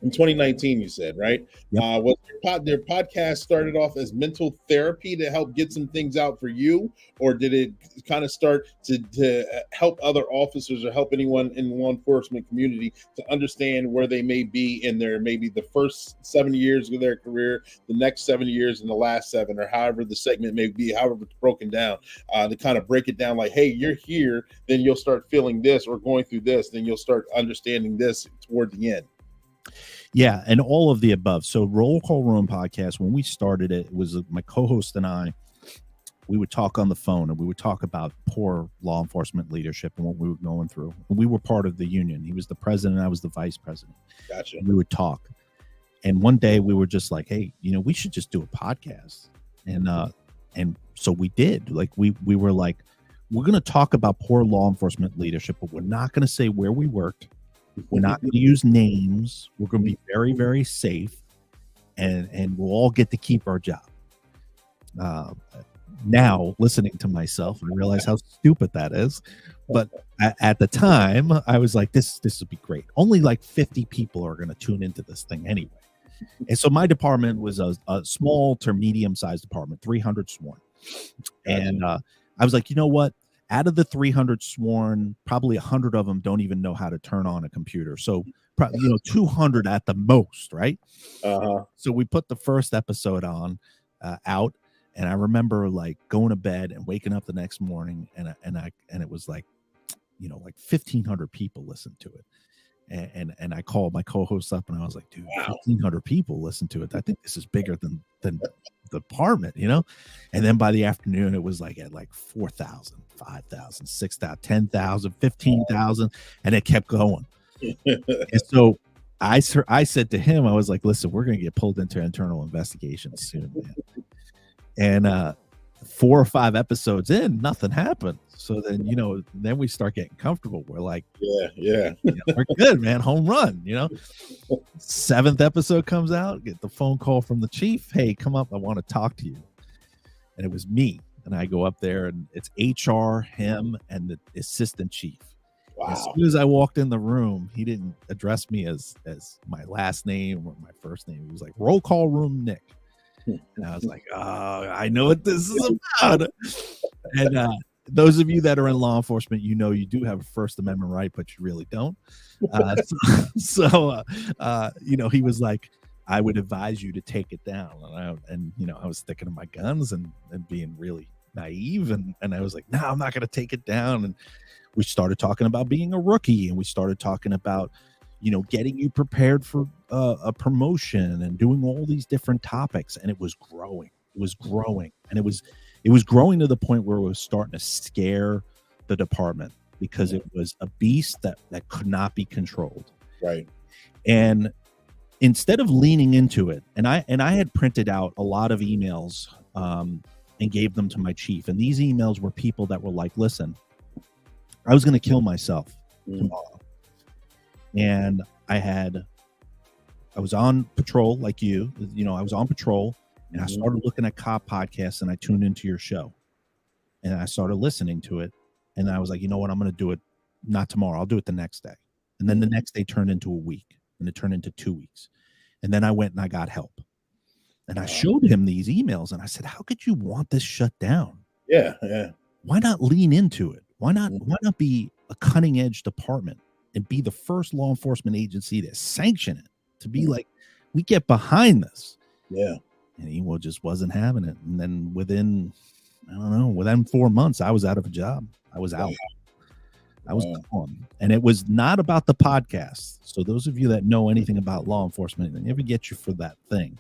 in 2019, you said, right? Yep. Was their podcast started off as mental therapy to help get some things out for you, or did it kind of start to help other officers or help anyone in the law enforcement community to understand where they may be in their, maybe the first 7 years of their career, the next 7 years, and the last 7, or however the segment may be, however it's broken down, to kind of break it down like, hey, you're here, then you'll start feeling this, or going through this, then you'll start understanding this toward the end. Yeah, and all of the above. So Roll Call Room podcast, when we started it, was my co-host and I, we would talk on the phone, and we would talk about poor law enforcement leadership and what we were going through. And we were part of the union. He was the president, I was the vice president. Gotcha. And we would talk. And one day we were just like, hey, we should just do a podcast. And so we did. Like we were like, we're going to talk about poor law enforcement leadership, but we're not going to say where we worked. We're not going to use names. We're going to be very, very safe, and we'll all get to keep our job. Now, listening to myself, I realize how stupid that is. But at the time, I was like, this would be great. Only like 50 people are going to tune into this thing anyway. And so my department was a small to medium-sized department, 300 sworn. And I was like, you know what? Out of the 300 sworn, probably 100 of them don't even know how to turn on a computer. So, 200 at the most, right? Uh-huh. So we put the first episode out, and I remember like going to bed and waking up the next morning, and it was like, like 1,500 people listened to it. And I called my co-host up, and I was like, dude, 1,500 people listen to it. I think this is bigger than the department, And then by the afternoon, it was like at like 4,000, 5,000, 6,000, 10,000, 15,000, and it kept going. And so I said to him, I was like, listen, we're going to get pulled into internal investigations soon, man. And 4 or 5 episodes in, nothing happened. So then, then we start getting comfortable. We're like, yeah, we're good, man. Home run, 7th episode comes out, get the phone call from the chief. Hey, come up. I want to talk to you. And it was me. And I go up there, and it's HR, him, and the assistant chief. Wow. As soon as I walked in the room, he didn't address me as my last name or my first name. He was like, Roll Call Room Nick. And I was like, oh, I know what this is about. And those of you that are in law enforcement, you do have a First Amendment right, but you really don't. So he was like, I would advise you to take it down. And I was sticking to my guns and being really naive. And I was like, no, I'm not going to take it down. And we started talking about being a rookie, and we started talking about, getting you prepared for a promotion and doing all these different topics. And it was growing. And it was growing to the point where it was starting to scare the department, because it was a beast that could not be controlled. Right. And instead of leaning into it, and I had printed out a lot of emails and gave them to my chief. And these emails were people that were like, listen, I was going to kill myself tomorrow. And I was on patrol like you, I was on patrol, and I started looking at cop podcasts, and I tuned into your show, and I started listening to it. And I was like, you know what? I'm going to do it not tomorrow. I'll do it the next day. And then the next day turned into a week, and it turned into 2 weeks. And then I went and I got help. And I showed him these emails and I said, how could you want this shut down? Yeah, yeah. Why not lean into it? Why not be a cutting edge department and be the first law enforcement agency to sanction it, to be like, we get behind this. Yeah. And he just wasn't having it. And then within 4 months, I was out of a job. I was out. I was gone. And it was not about the podcast. So those of you that know anything about law enforcement, they never get you for that thing.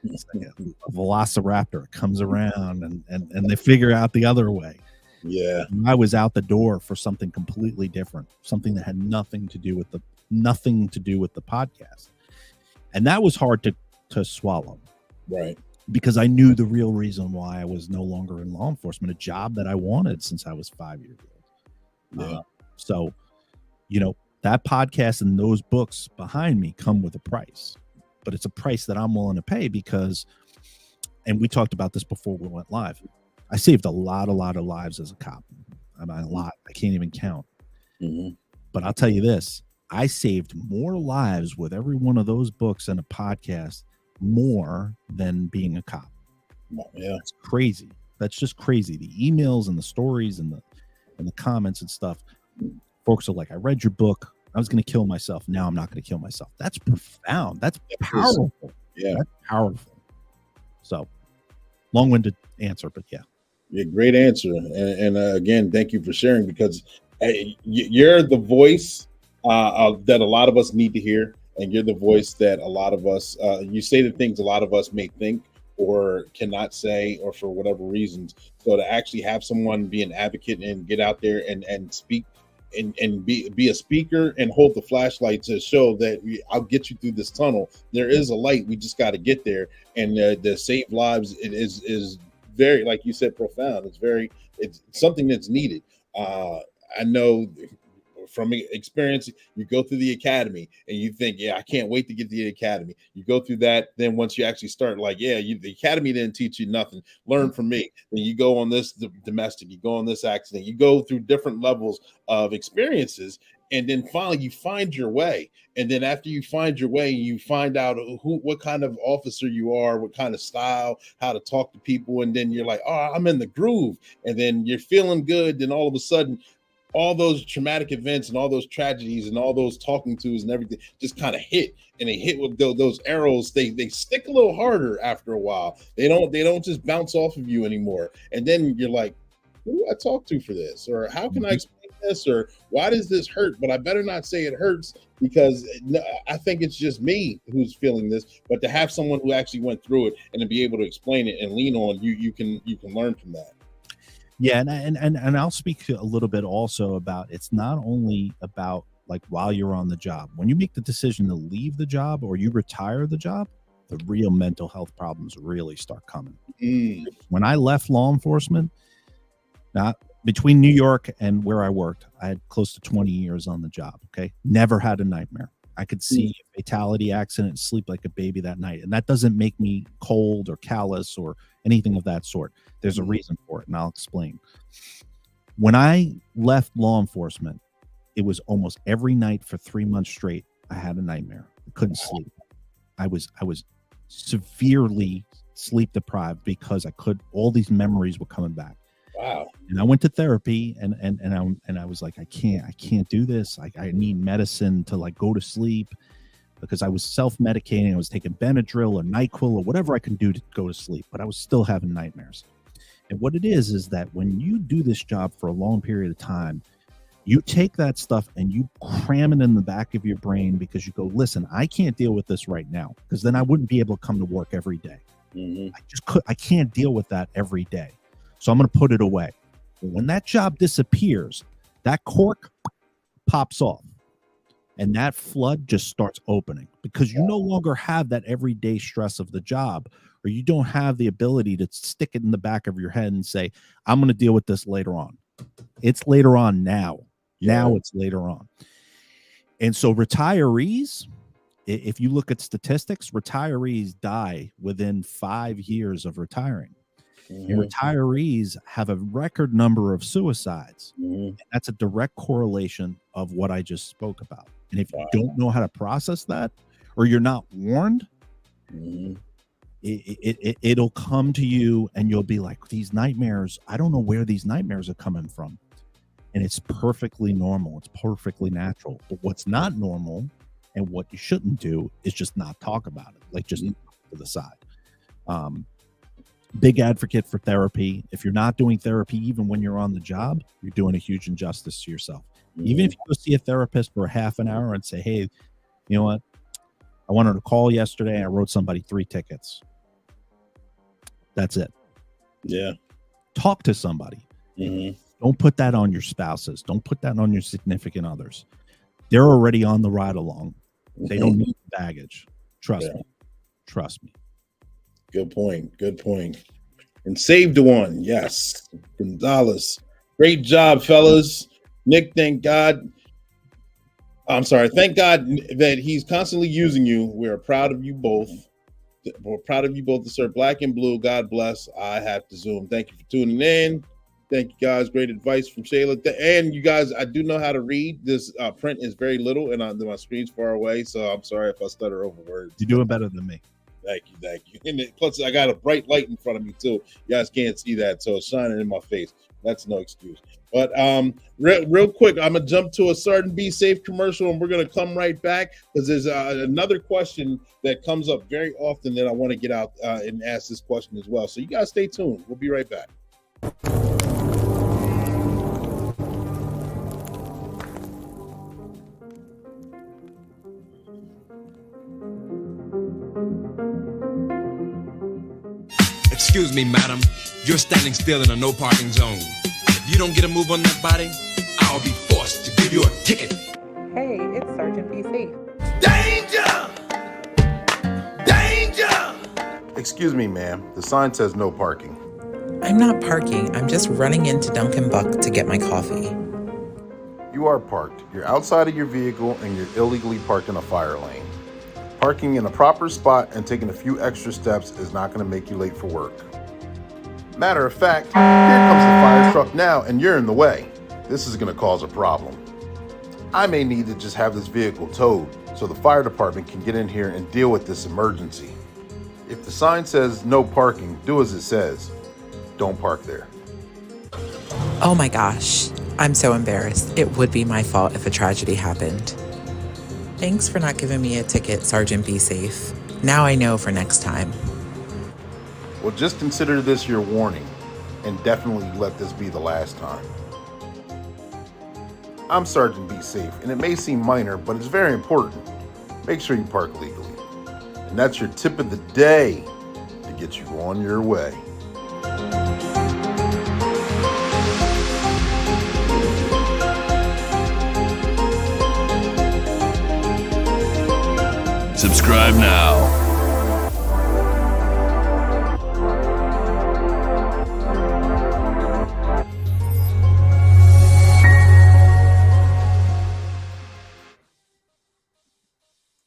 It's like a velociraptor comes around and they figure out the other way. Yeah. I was out the door for something completely different, something that had nothing to do with the podcast. And that was hard to swallow. Right. Because I knew the real reason why I was no longer in law enforcement, a job that I wanted since I was 5 years old. Yeah. So, that podcast and those books behind me come with a price, but it's a price that I'm willing to pay because, and we talked about this before we went live, I saved a lot of lives as a cop. I mean, a lot. I can't even count. Mm-hmm. But I'll tell you this, I saved more lives with every one of those books and a podcast more than being a cop. Yeah. That's crazy. That's just crazy. The emails and the stories and the comments and stuff. Folks are like, I read your book. I was going to kill myself. Now I'm not going to kill myself. That's profound. That's powerful. Yeah. That's powerful. So long-winded answer, but yeah. Yeah, great answer. And again, thank you for sharing because you're the voice that a lot of us need to hear. And you're the voice that a lot of us, you say the things a lot of us may think or cannot say, or for whatever reasons. So to actually have someone be an advocate and get out there and speak and be a speaker and hold the flashlight to show that I'll get you through this tunnel. There is a light. We just got to get there. And the save lives is very, like you said, profound. It's something that's needed. I know from experience, you go through the academy and you think, yeah, I can't wait to get to the academy. You go through that. Then once you actually start, like, yeah, the academy didn't teach you nothing. Learn from me. Then you go on this domestic, you go on this accident, you go through different levels of experiences. And then finally you find your way. And then after you find your way, you find out what kind of officer you are, what kind of style, how to talk to people. And then you're like, oh, I'm in the groove. And then you're feeling good. Then all of a sudden, all those traumatic events and all those tragedies and all those talking tos and everything just kind of hit, and they hit with those arrows. They stick a little harder after a while. They don't just bounce off of you anymore. And then you're like, who do I talk to for this? Or how can I explain this? Or why does this hurt? But I better not say it hurts because I think it's just me who's feeling this. But to have someone who actually went through it and to be able to explain it and lean on you can learn from that. Yeah, and I'll speak a little bit also about, it's not only about like while you're on the job. When you make the decision to leave the job or you retire the job, the real mental health problems really start coming. When I left law enforcement, not between New York and where I worked, I had close to 20 years on the job. Okay, never had a nightmare. I could see a fatality accident and sleep like a baby that night. And that doesn't make me cold or callous or anything of that sort. There's a reason for it, and I'll explain. When I left law enforcement, it was almost every night for 3 months straight. I had a nightmare. I couldn't sleep. I was severely sleep deprived because all these memories were coming back. Wow. And I went to therapy and I was like, I can't do this. I need medicine to like go to sleep, because I was self-medicating. I was taking Benadryl or NyQuil or whatever I can do to go to sleep, but I was still having nightmares. And what it is that when you do this job for a long period of time, you take that stuff and you cram it in the back of your brain because you go, listen, I can't deal with this right now, because then I wouldn't be able to come to work every day. I can't deal with that every day. So I'm going to put it away. When that job disappears, that cork pops off and that flood just starts opening, because you no longer have that everyday stress of the job, or you don't have the ability to stick it in the back of your head and say, I'm going to deal with this later on. It's later on now. Now it's later on. And so retirees, if you look at statistics, retirees die within 5 years of retiring. And retirees have a record number of suicides. That's a direct correlation of what I just spoke about. And if you don't know how to process that, or you're not warned, it'll come to you and you'll be like, these nightmares, I don't know where these nightmares are coming from. And it's perfectly normal. It's perfectly natural. But what's not normal and what you shouldn't do is just not talk about it. Like just to the side. Big advocate for therapy. If you're not doing therapy, even when you're on the job, you're doing a huge injustice to yourself. Even if you go see a therapist for a half an hour and say, hey, you know what? I wanted to call yesterday and I wrote somebody 3 tickets. That's it. Yeah. Talk to somebody. Don't put that on your spouses. Don't put that on your significant others. They're already on the ride along. They don't need baggage. Trust me. Trust me. Good point. Good point. And saved one. Yes. Gonzalez. Great job, fellas. Nick, thank God. I'm sorry. Thank God that he's constantly using you. We are proud of you both. We're proud of you both to serve Black and Blue. God bless. I have to Zoom. Thank you for tuning in. Thank you, guys. Great advice from Shayla. And you guys, I do know how to read. This print is very little, and my screen's far away, so I'm sorry if I stutter over words. You're doing better than me. Thank you, thank you. And plus, I got a bright light in front of me, too. You guys can't see that, so it's shining in my face. That's no excuse. But real quick, I'm going to jump to a Sergeant Be Safe commercial, and we're going to come right back because there's another question that comes up very often that I want to get out and ask this question as well. So you guys stay tuned. We'll be right back. Excuse me, madam. You're standing still in a no parking zone. If you don't get a move on that body, I'll be forced to give you a ticket. Hey, it's Sergeant Be Safe. Danger! Danger! Excuse me, ma'am. The sign says no parking. I'm not parking. I'm just running into Dunkin' Buck to get my coffee. You are parked. You're outside of your vehicle and you're illegally parked in a fire lane. Parking in a proper spot and taking a few extra steps is not going to make you late for work. Matter of fact, here comes the fire truck now and you're in the way. This is going to cause a problem. I may need to just have this vehicle towed so the fire department can get in here and deal with this emergency. If the sign says no parking, do as it says. Don't park there. Oh my gosh, I'm so embarrassed. It would be my fault if a tragedy happened. Thanks for not giving me a ticket, Sergeant Be Safe. Now I know for next time. Well, just consider this your warning and definitely let this be the last time. I'm Sergeant Be Safe, and it may seem minor, but it's very important. Make sure you park legally. And that's your tip of the day to get you on your way. Subscribe now.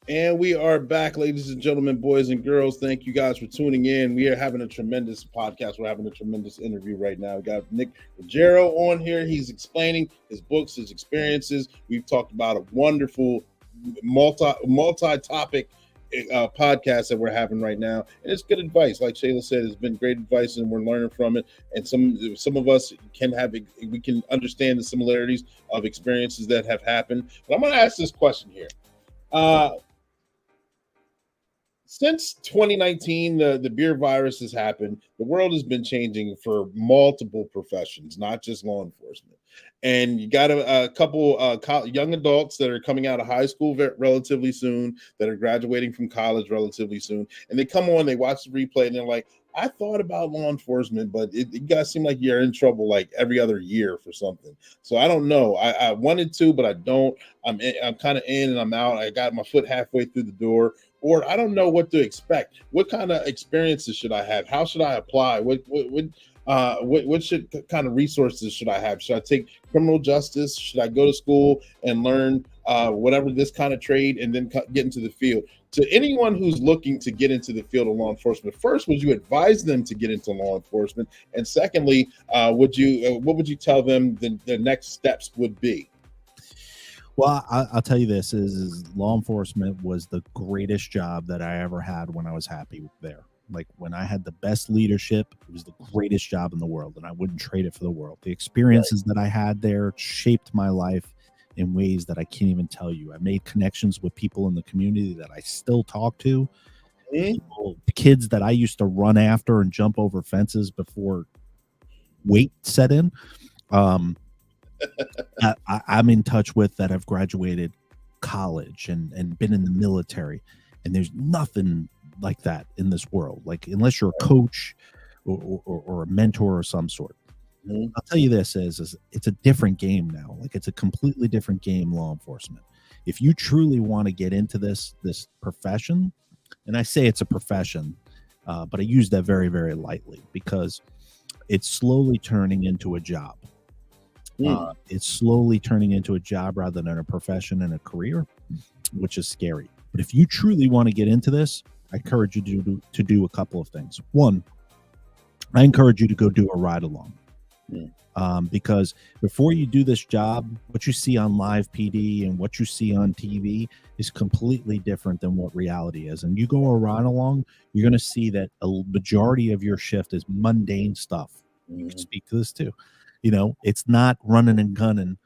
And we are back, ladies and gentlemen, boys and girls. Thank you guys for tuning in. We are having a tremendous podcast. We're having a tremendous interview right now. We got Nick Ruggiero on here. He's explaining his books, his experiences. We've talked about a wonderful multi-topic podcast that we're having right now, and it's good advice. Like Shayla said, it's been great advice, and we're learning from it. And some of us can understand the similarities of experiences that have happened. But I'm going to ask this question here. Since 2019, the beer virus has happened. The world has been changing for multiple professions, not just law enforcement. And you got a couple young adults that are coming out of high school relatively soon, that are graduating from college relatively soon. And they come on, they watch the replay, and they're like, I thought about law enforcement, but you guys seem like you're in trouble like every other year for something. So I don't know. I wanted to, but I don't. I'm kind of in and I'm out. I got my foot halfway through the door, or I don't know what to expect. What kind of experiences should I have? How should I apply? What kind of resources should I have? Should I take criminal justice? Should I go to school and learn whatever this kind of trade and then get into the field? To anyone who's looking to get into the field of law enforcement, first, would you advise them to get into law enforcement? And secondly, what would you tell them the next steps would be? Well, I'll tell you this: is law enforcement was the greatest job that I ever had when I was happy there. Like when I had the best leadership, it was the greatest job in the world, and I wouldn't trade it for the world. The experiences that I had there shaped my life in ways that I can't even tell you. I made connections with people in the community that I still talk to. People, kids that I used to run after and jump over fences before weight set in. I'm in touch with that have graduated college and been in the military, and there's nothing like that in this world. Like unless you're a coach or a mentor of some sort. I'll tell you this is it's a different game now. Like it's a completely different game, law enforcement. If you truly want to get into this profession, and I say it's a profession, but I use that very, very lightly because it's slowly turning into a job. It's slowly turning into a job rather than a profession and a career, which is scary. But if you truly want to get into this, I encourage you to do a couple of things. One, I encourage you to go do a ride along. Because before you do this job, what you see on live PD and what you see on TV is completely different than what reality is. And you go a ride along, you're going to see that a majority of your shift is mundane stuff. You can speak to this too. You know, it's not running and gunning,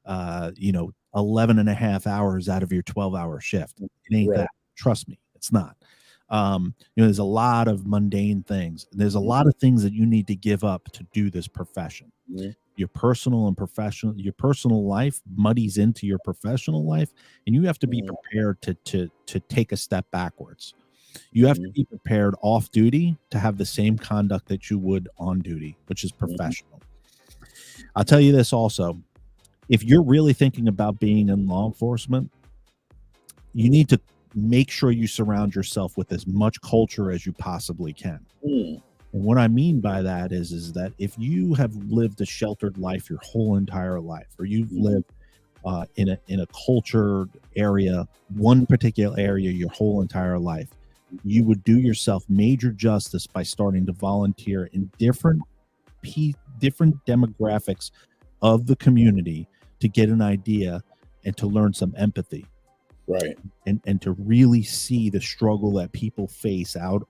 11 and a half hours out of your 12-hour shift. It ain't that. Trust me, it's not. There's a lot of mundane things. There's a lot of things that you need to give up to do this profession. Your personal and professional, your personal life muddies into your professional life, and you have to be prepared to take a step backwards. You have to be prepared off duty to have the same conduct that you would on duty, which is professional. I'll tell you this also. If you're really thinking about being in law enforcement, you need to make sure you surround yourself with as much culture as you possibly can. And what I mean by that is that if you have lived a sheltered life your whole entire life, or you've lived in a cultured area, one particular area your whole entire life, you would do yourself major justice by starting to volunteer in different demographics of the community to get an idea and to learn some empathy. Right. And to really see the struggle that people face out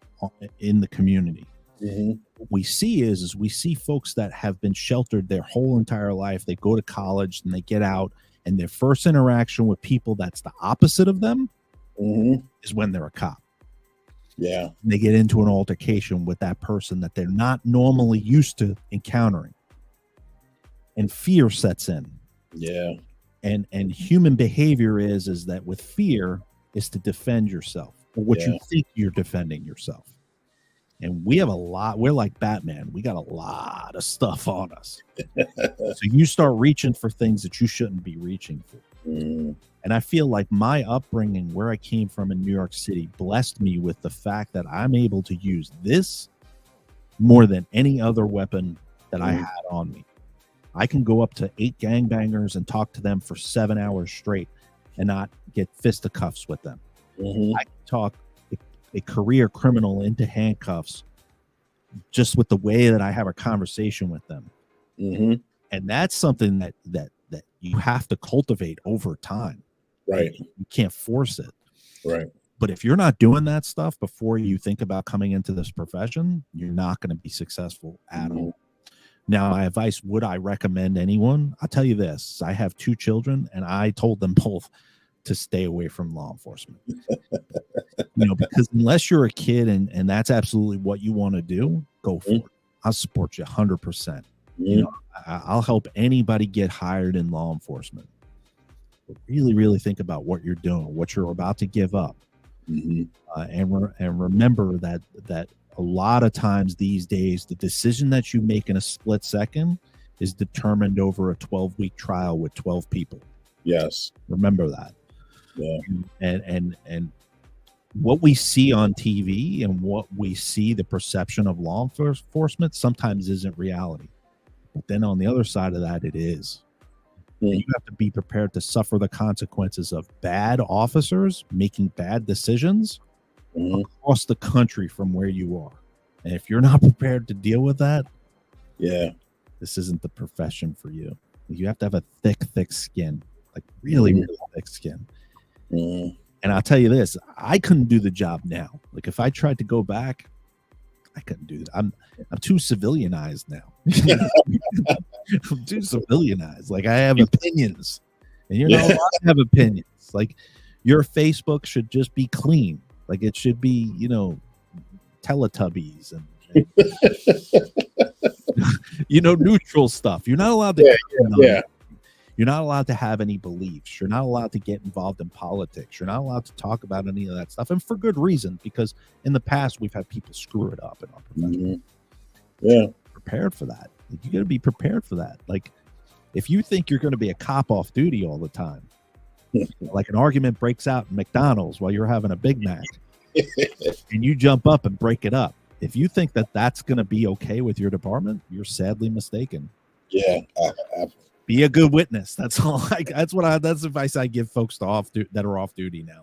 in the community. What we see is we see folks that have been sheltered their whole entire life. They go to college and they get out, and their first interaction with people that's the opposite of them is when they're a cop. Yeah. And they get into an altercation with that person that they're not normally used to encountering. And fear sets in. Yeah. And human behavior is that with fear is to defend yourself, or what you think you're defending yourself. And we have a lot. We're like Batman. We got a lot of stuff on us. So you start reaching for things that you shouldn't be reaching for. And I feel like my upbringing, where I came from in New York City, blessed me with the fact that I'm able to use this more than any other weapon that I had on me. I can go up to 8 gangbangers and talk to them for 7 hours straight and not get fisticuffs with them. I can talk a career criminal into handcuffs just with the way that I have a conversation with them. And that's something that you have to cultivate over time. Right. You can't force it. Right. But if you're not doing that stuff before you think about coming into this profession, you're not going to be successful at all. Now, my advice, would I recommend anyone? I'll tell you this. I have 2 children, and I told them both to stay away from law enforcement. Because unless you're a kid and that's absolutely what you want to do, go for it. I'll support you 100%. I'll help anybody get hired in law enforcement. But really, really think about what you're doing, what you're about to give up. And remember that a lot of times these days, the decision that you make in a split second is determined over a 12-week trial with 12 people. Yes. Remember that. Yeah. And what we see on TV and what we see, the perception of law enforcement sometimes isn't reality. But then on the other side of that, it is. You have to be prepared to suffer the consequences of bad officers making bad decisions across the country from where you are. And if you're not prepared to deal with that, this isn't the profession for you. You have to have a thick skin, like really, really thick skin. And I'll tell you this, I couldn't do the job now. Like if I tried to go back, I couldn't do that. I'm too civilianized now. I'm too civilianized. Like I have opinions, and you're not allowed to have opinions. Like your Facebook should just be clean. Like it should be, Teletubbies and neutral stuff. You're not allowed to. You're not allowed to have any beliefs. You're not allowed to get involved in politics. You're not allowed to talk about any of that stuff, and for good reason. Because in the past, we've had people screw it up in our profession. Yeah, prepared for that. You got to be prepared for that. Like, if you think you're going to be a cop off duty all the time, like an argument breaks out in McDonald's while you're having a Big Mac, and you jump up and break it up. If you think that that's going to be okay with your department, you're sadly mistaken. Yeah, be a good witness. That's all. That's advice I give folks that are off duty now.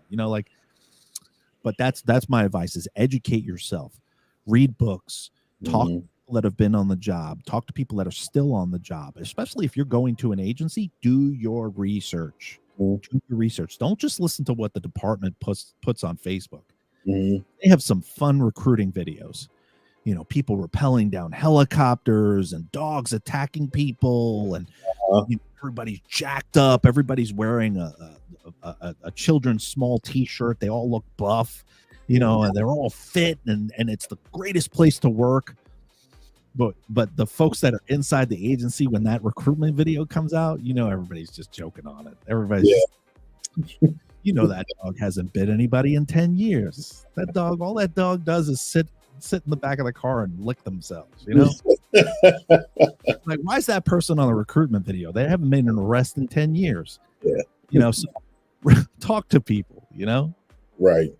But that's my advice: is educate yourself, read books, talk to people that have been on the job, talk to people that are still on the job. Especially if you're going to an agency, do your research. Do your research. Don't just listen to what the department puts on Facebook. They have some fun recruiting videos. People rappelling down helicopters and dogs attacking people, and everybody's jacked up. Everybody's wearing a children's small T-shirt. They all look buff, and they're all fit, and it's the greatest place to work. But the folks that are inside the agency, when that recruitment video comes out, everybody's just joking on it. Everybody's that dog hasn't bit anybody in 10 years. All that dog does is sit in the back of the car and lick themselves, Like, why is that person on the recruitment video? They haven't made an arrest in 10 years. So talk to people, Right.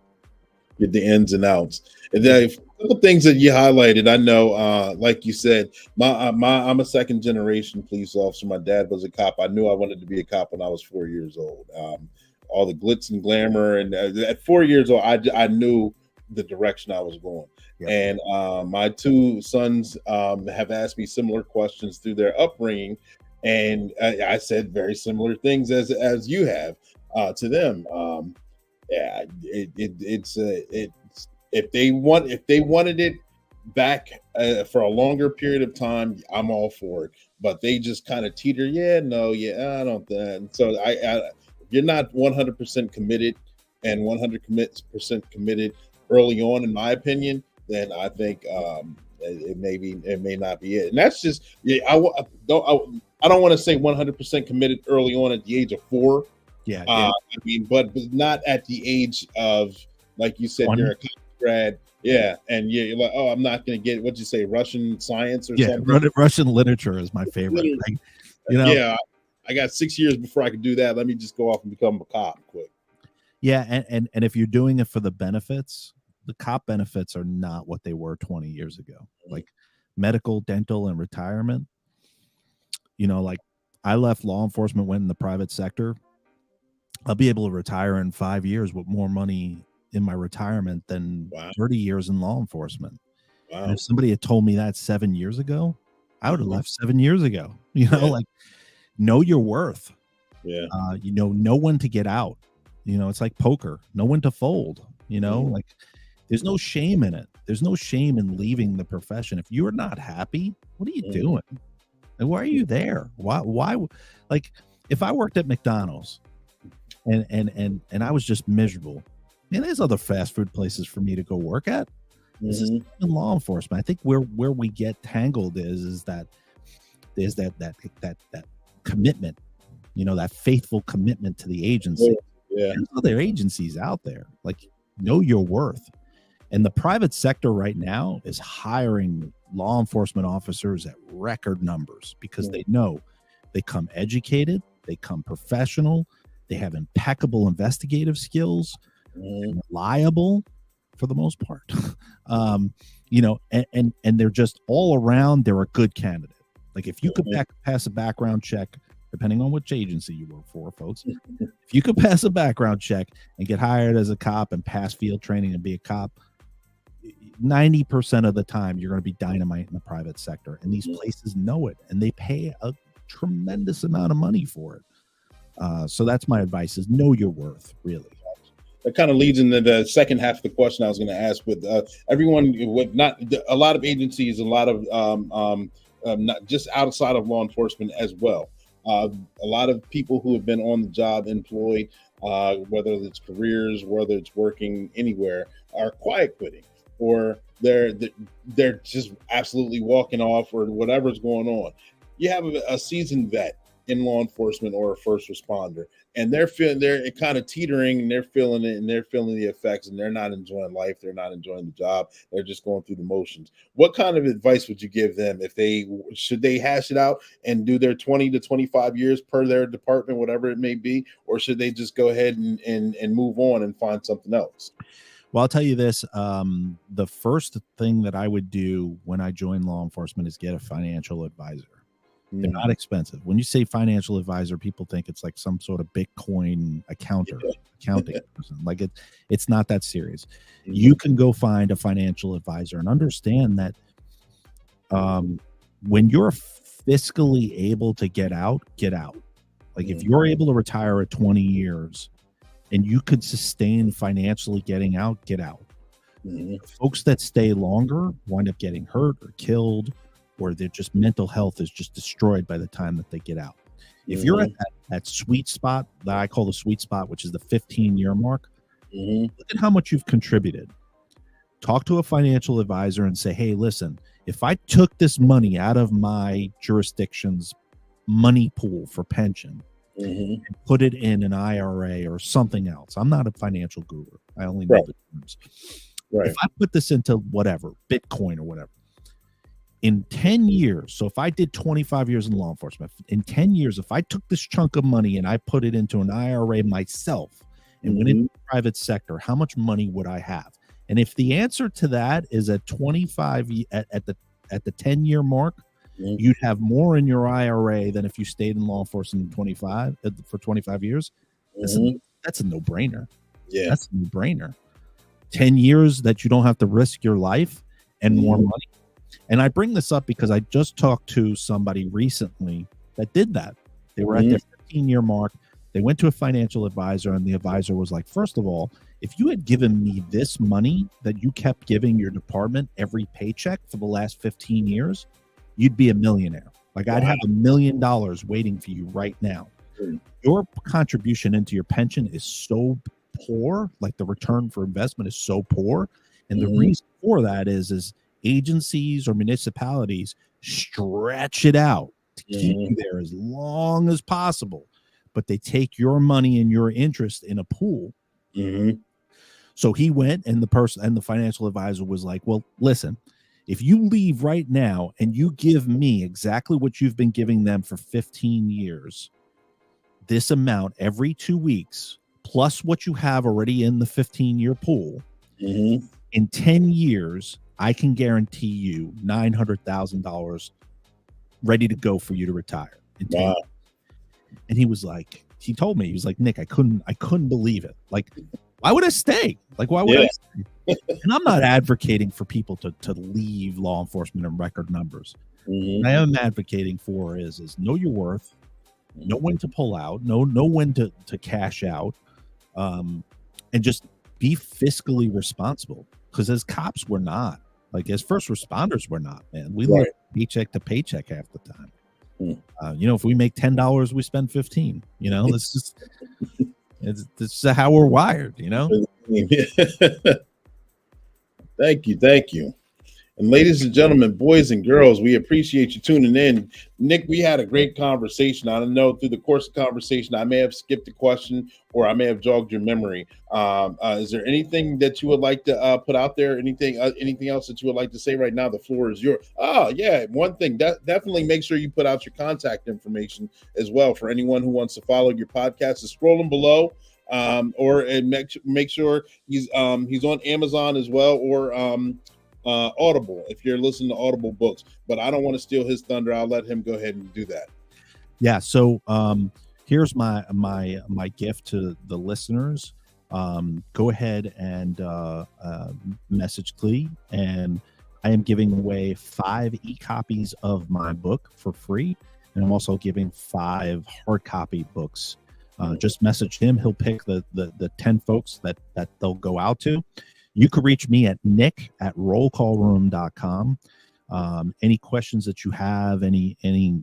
Get the ins and outs. And then a couple things that you highlighted, I know, like you said, I'm a second generation police officer. My dad was a cop. I knew I wanted to be a cop when I was 4 years old. All the glitz and glamour, and at 4 years old, I knew the direction I was going. And my two sons have asked me similar questions through their upbringing, and I said very similar things as you have to them. It's if they wanted it back for a longer period of time, I'm all for it. But they just kind of teeter, I don't. So you're not 100% committed and 100% committed early on, in my opinion, then I think it may not be it. And that's just I don't want to say 100% committed early on at the age of 4. But not at the age of, like you said, 20. You're a college grad. And you're like, oh, I'm not going to get, what'd you say, Russian science or something? Russian literature is my favorite. I got 6 years before I could do that. Let me just go off and become a cop quick. And if you're doing it for the benefits, the cop benefits are not what they were 20 years ago. Like medical, dental, and retirement. Like I left law enforcement, went in the private sector. I'll be able to retire in 5 years with more money in my retirement than 30 years in law enforcement. Wow. And if somebody had told me that 7 years ago, I would have left 7 years ago. Like know your worth. Know when to get out. It's like poker. Know when to fold. Like there's no shame in it. There's no shame in leaving the profession. If you're not happy, what are you doing? And why are you there? Why? Like if I worked at McDonald's and I was just miserable, man, there's other fast food places for me to go work at. This is in law enforcement. I think where we get tangled is that there's that commitment, that faithful commitment to the agency. There's other agencies out there. Like know your worth. And the private sector right now is hiring law enforcement officers at record numbers because they know they come educated, they come professional, they have impeccable investigative skills, reliable for the most part. And they're just all around, they're a good candidate. Like if you could pass a background check, depending on which agency you work for, folks, if you could pass a background check and get hired as a cop and pass field training and be a cop, 90% of the time you're going to be dynamite in the private sector, and these places know it, and they pay a tremendous amount of money for it. So that's my advice: is know your worth, really. that kind of leads into the second half of the question I was going to ask. With everyone, with not a lot of agencies, a lot of not just outside of law enforcement as well. A lot of people who have been on the job, employed, whether it's careers, whether it's working anywhere, are quiet quitting, or they're just absolutely walking off, or whatever's going on. You have a seasoned vet in law enforcement or a first responder, and they're kind of teetering, and they're feeling it, and they're feeling the effects, and they're not enjoying life, they're not enjoying the job, they're just going through the motions. What kind of advice would you give them if should they hash it out and do their 20 to 25 years per their department, whatever it may be, or should they just go ahead and move on and find something else? Well, I'll tell you this. The first thing that I would do when I joined law enforcement is get a financial advisor. They're not expensive. When you say financial advisor, people think it's like some sort of Bitcoin accounting person. Like it's not that serious. You can go find a financial advisor and understand that when you're fiscally able to get out. Like if you're able to retire at 20 years and you could sustain financially getting out, get out. Folks that stay longer wind up getting hurt or killed, or their just mental health is just destroyed by the time that they get out. If you're at that sweet spot that I call the sweet spot, which is the 15-year mark, look at how much you've contributed. Talk to a financial advisor and say, hey, listen, if I took this money out of my jurisdiction's money pool for pension and put it in an IRA or something else, I'm not a financial guru. I only know the terms. If I put this into whatever, Bitcoin or whatever, in 10 years, so if I did 25 years in law enforcement, in 10 years, if I took this chunk of money and I put it into an IRA myself and went into the private sector, how much money would I have? And if the answer to that is at 25 at the 10-year mark, you'd have more in your IRA than if you stayed in law enforcement for 25 years. That's a no-brainer. Yeah, that's a no-brainer. 10 years that you don't have to risk your life and more money. And I bring this up because I just talked to somebody recently that did that. They were at their 15-year mark. They went to a financial advisor, and the advisor was like, first of all, if you had given me this money that you kept giving your department every paycheck for the last 15 years, you'd be a millionaire. Like I'd have $1 million waiting for you right now. Your contribution into your pension is so poor, like the return for investment is so poor. And the reason for that is agencies or municipalities stretch it out to keep you there as long as possible, but they take your money and your interest in a pool. So he went, and the financial advisor was like, well, listen, if you leave right now and you give me exactly what you've been giving them for 15 years, this amount every 2 weeks, plus what you have already in the 15-year pool, in 10 years, I can guarantee you $900,000 ready to go for you to retire. And he was like, he told me, he was like, Nick, I couldn't believe it. Like, why would I stay? Like, why would I stay? And I'm not advocating for people to leave law enforcement in record numbers. What I am advocating for is know your worth, know when to pull out, know when to cash out, and just be fiscally responsible. Because as cops, we're not. Like as first responders, we're not, man. We live paycheck to paycheck half the time. If we make $10, we spend 15. This is how we're wired. Thank you. And ladies and gentlemen, boys and girls, we appreciate you tuning in. Nick, we had a great conversation. I don't know, through the course of conversation, I may have skipped a question or I may have jogged your memory. Is there anything that you would like to put out there? Anything else that you would like to say right now? The floor is yours. Oh, yeah. One thing, definitely make sure you put out your contact information as well for anyone who wants to follow your podcast. It's scrolling below. Or make sure he's on Amazon as well, or Audible if you're listening to Audible books. But I don't want to steal his thunder. I'll let him go ahead and do that. Yeah. So here's my gift to the listeners. Go ahead and message Clee, and I am giving away 5 e-copies of my book for free, and I'm also giving 5 hard copy books just message him. He'll pick the 10 folks that they'll go out to. You could reach me at nick@rollcallroom.com. Any questions that you have, any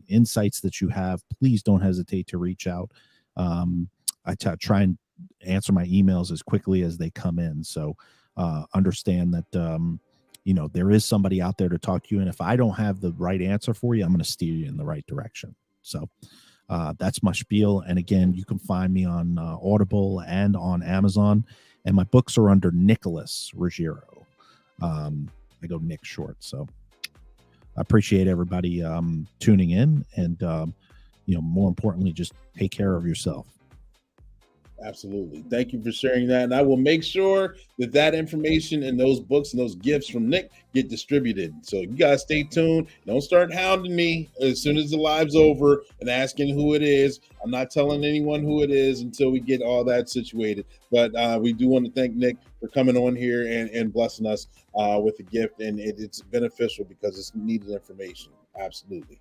insights that you have, please don't hesitate to reach out. I try and answer my emails as quickly as they come in. So understand that, there is somebody out there to talk to you. And if I don't have the right answer for you, I'm going to steer you in the right direction. So that's my spiel. And again, you can find me on Audible and on Amazon. And my books are under Nicholas Ruggiero. I go Nick short. So I appreciate everybody tuning in. And, more importantly, just take care of yourself. Absolutely. Thank you for sharing that. And I will make sure that information and those books and those gifts from Nick get distributed. So you guys stay tuned. Don't start hounding me as soon as the live's over and asking who it is. I'm not telling anyone who it is until we get all that situated. But we do want to thank Nick for coming on here and blessing us with a gift. And it's beneficial because it's needed information. Absolutely.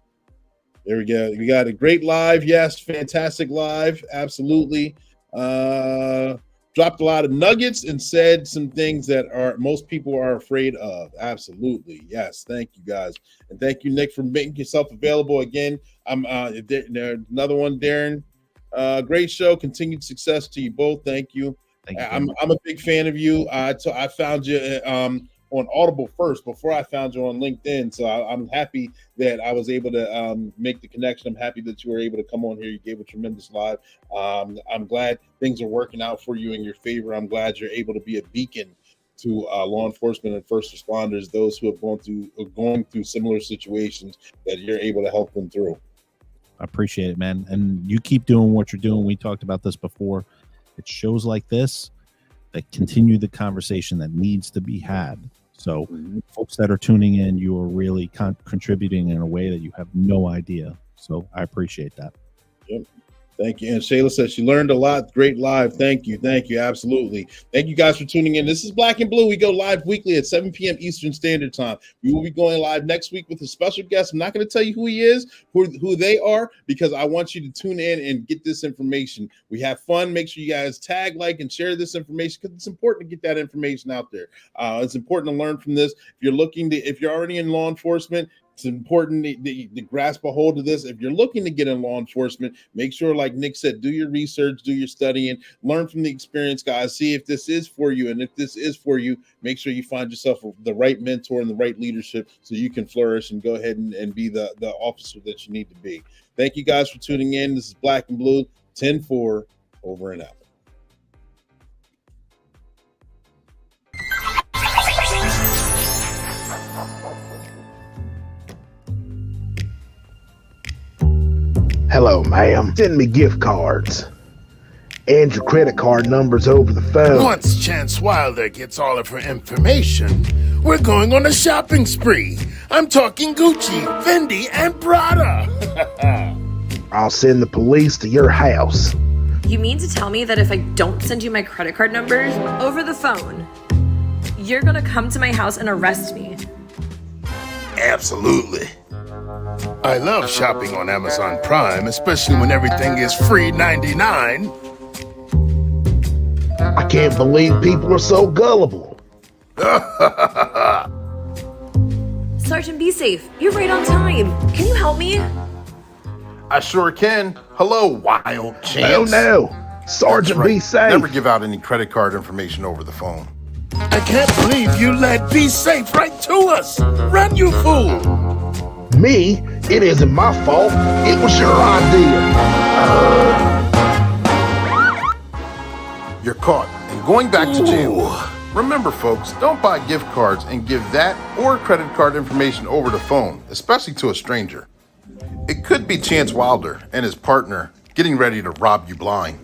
There we go. We got a great live. Yes, fantastic live. Absolutely. Dropped a lot of nuggets and said some things that most people are afraid of. Absolutely. Yes. Thank you guys. And thank you, Nick, for making yourself available again. I'm another one, Darren. Great show. Continued success to you both. Thank you. Thank you. I'm a big fan of you. I found you on Audible first before I found you on LinkedIn. So I'm happy that I was able to make the connection. I'm happy that you were able to come on here. You gave a tremendous live. I'm glad things are working out for you in your favor. I'm glad you're able to be a beacon to law enforcement and first responders, those who have going through similar situations, that you're able to help them through. I appreciate it, man. And you keep doing what you're doing. We talked about this before. It's shows like this that continue the conversation that needs to be had. So folks that are tuning in, you are really contributing in a way that you have no idea. So I appreciate that. Yep. Thank you. And Shayla says she learned a lot. Great live. Thank you. Thank you. Absolutely. Thank you guys for tuning in. This is Black and Blue. We go live weekly at 7 p.m. Eastern Standard Time. We will be going live next week with a special guest. I'm not going to tell you who he is, who they are, because I want you to tune in and get this information. We have fun. Make sure you guys tag, like, and share this information because it's important to get that information out there. It's important to learn from this. If you're already in law enforcement, it's important to grasp a hold of this. If you're looking to get in law enforcement, make sure, like Nick said, do your research, do your studying, learn from the experience, guys. See if this is for you. And if this is for you, make sure you find yourself the right mentor and the right leadership so you can flourish and go ahead and be the officer that you need to be. Thank you guys for tuning in. This is Black and Blue 10-4, over and out. Hello, ma'am. Send me gift cards and your credit card numbers over the phone. Once Chance Wilder gets all of her information, we're going on a shopping spree. I'm talking Gucci, Fendi, and Prada. I'll send the police to your house. You mean to tell me that if I don't send you my credit card numbers over the phone, you're gonna come to my house and arrest me? Absolutely. I love shopping on Amazon Prime, especially when everything is free 99. I can't believe people are so gullible. Sergeant, be safe. You're right on time. Can you help me? I sure can. Hello, Wild Chance. Oh no, Sergeant, Right. be safe. Never give out any credit card information over the phone. I can't believe you led Be Safe right to us. Run, you fool. Me? It isn't my fault. It was your idea. You're caught and going back to jail. Remember, folks, don't buy gift cards and give that or credit card information over the phone, especially to a stranger. It could be Chance Wilder and his partner getting ready to rob you blind.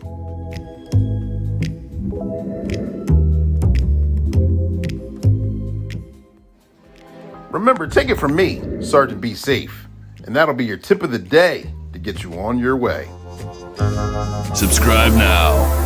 Remember, take it from me, Sergeant Be Safe, and that'll be your tip of the day to get you on your way. Subscribe now.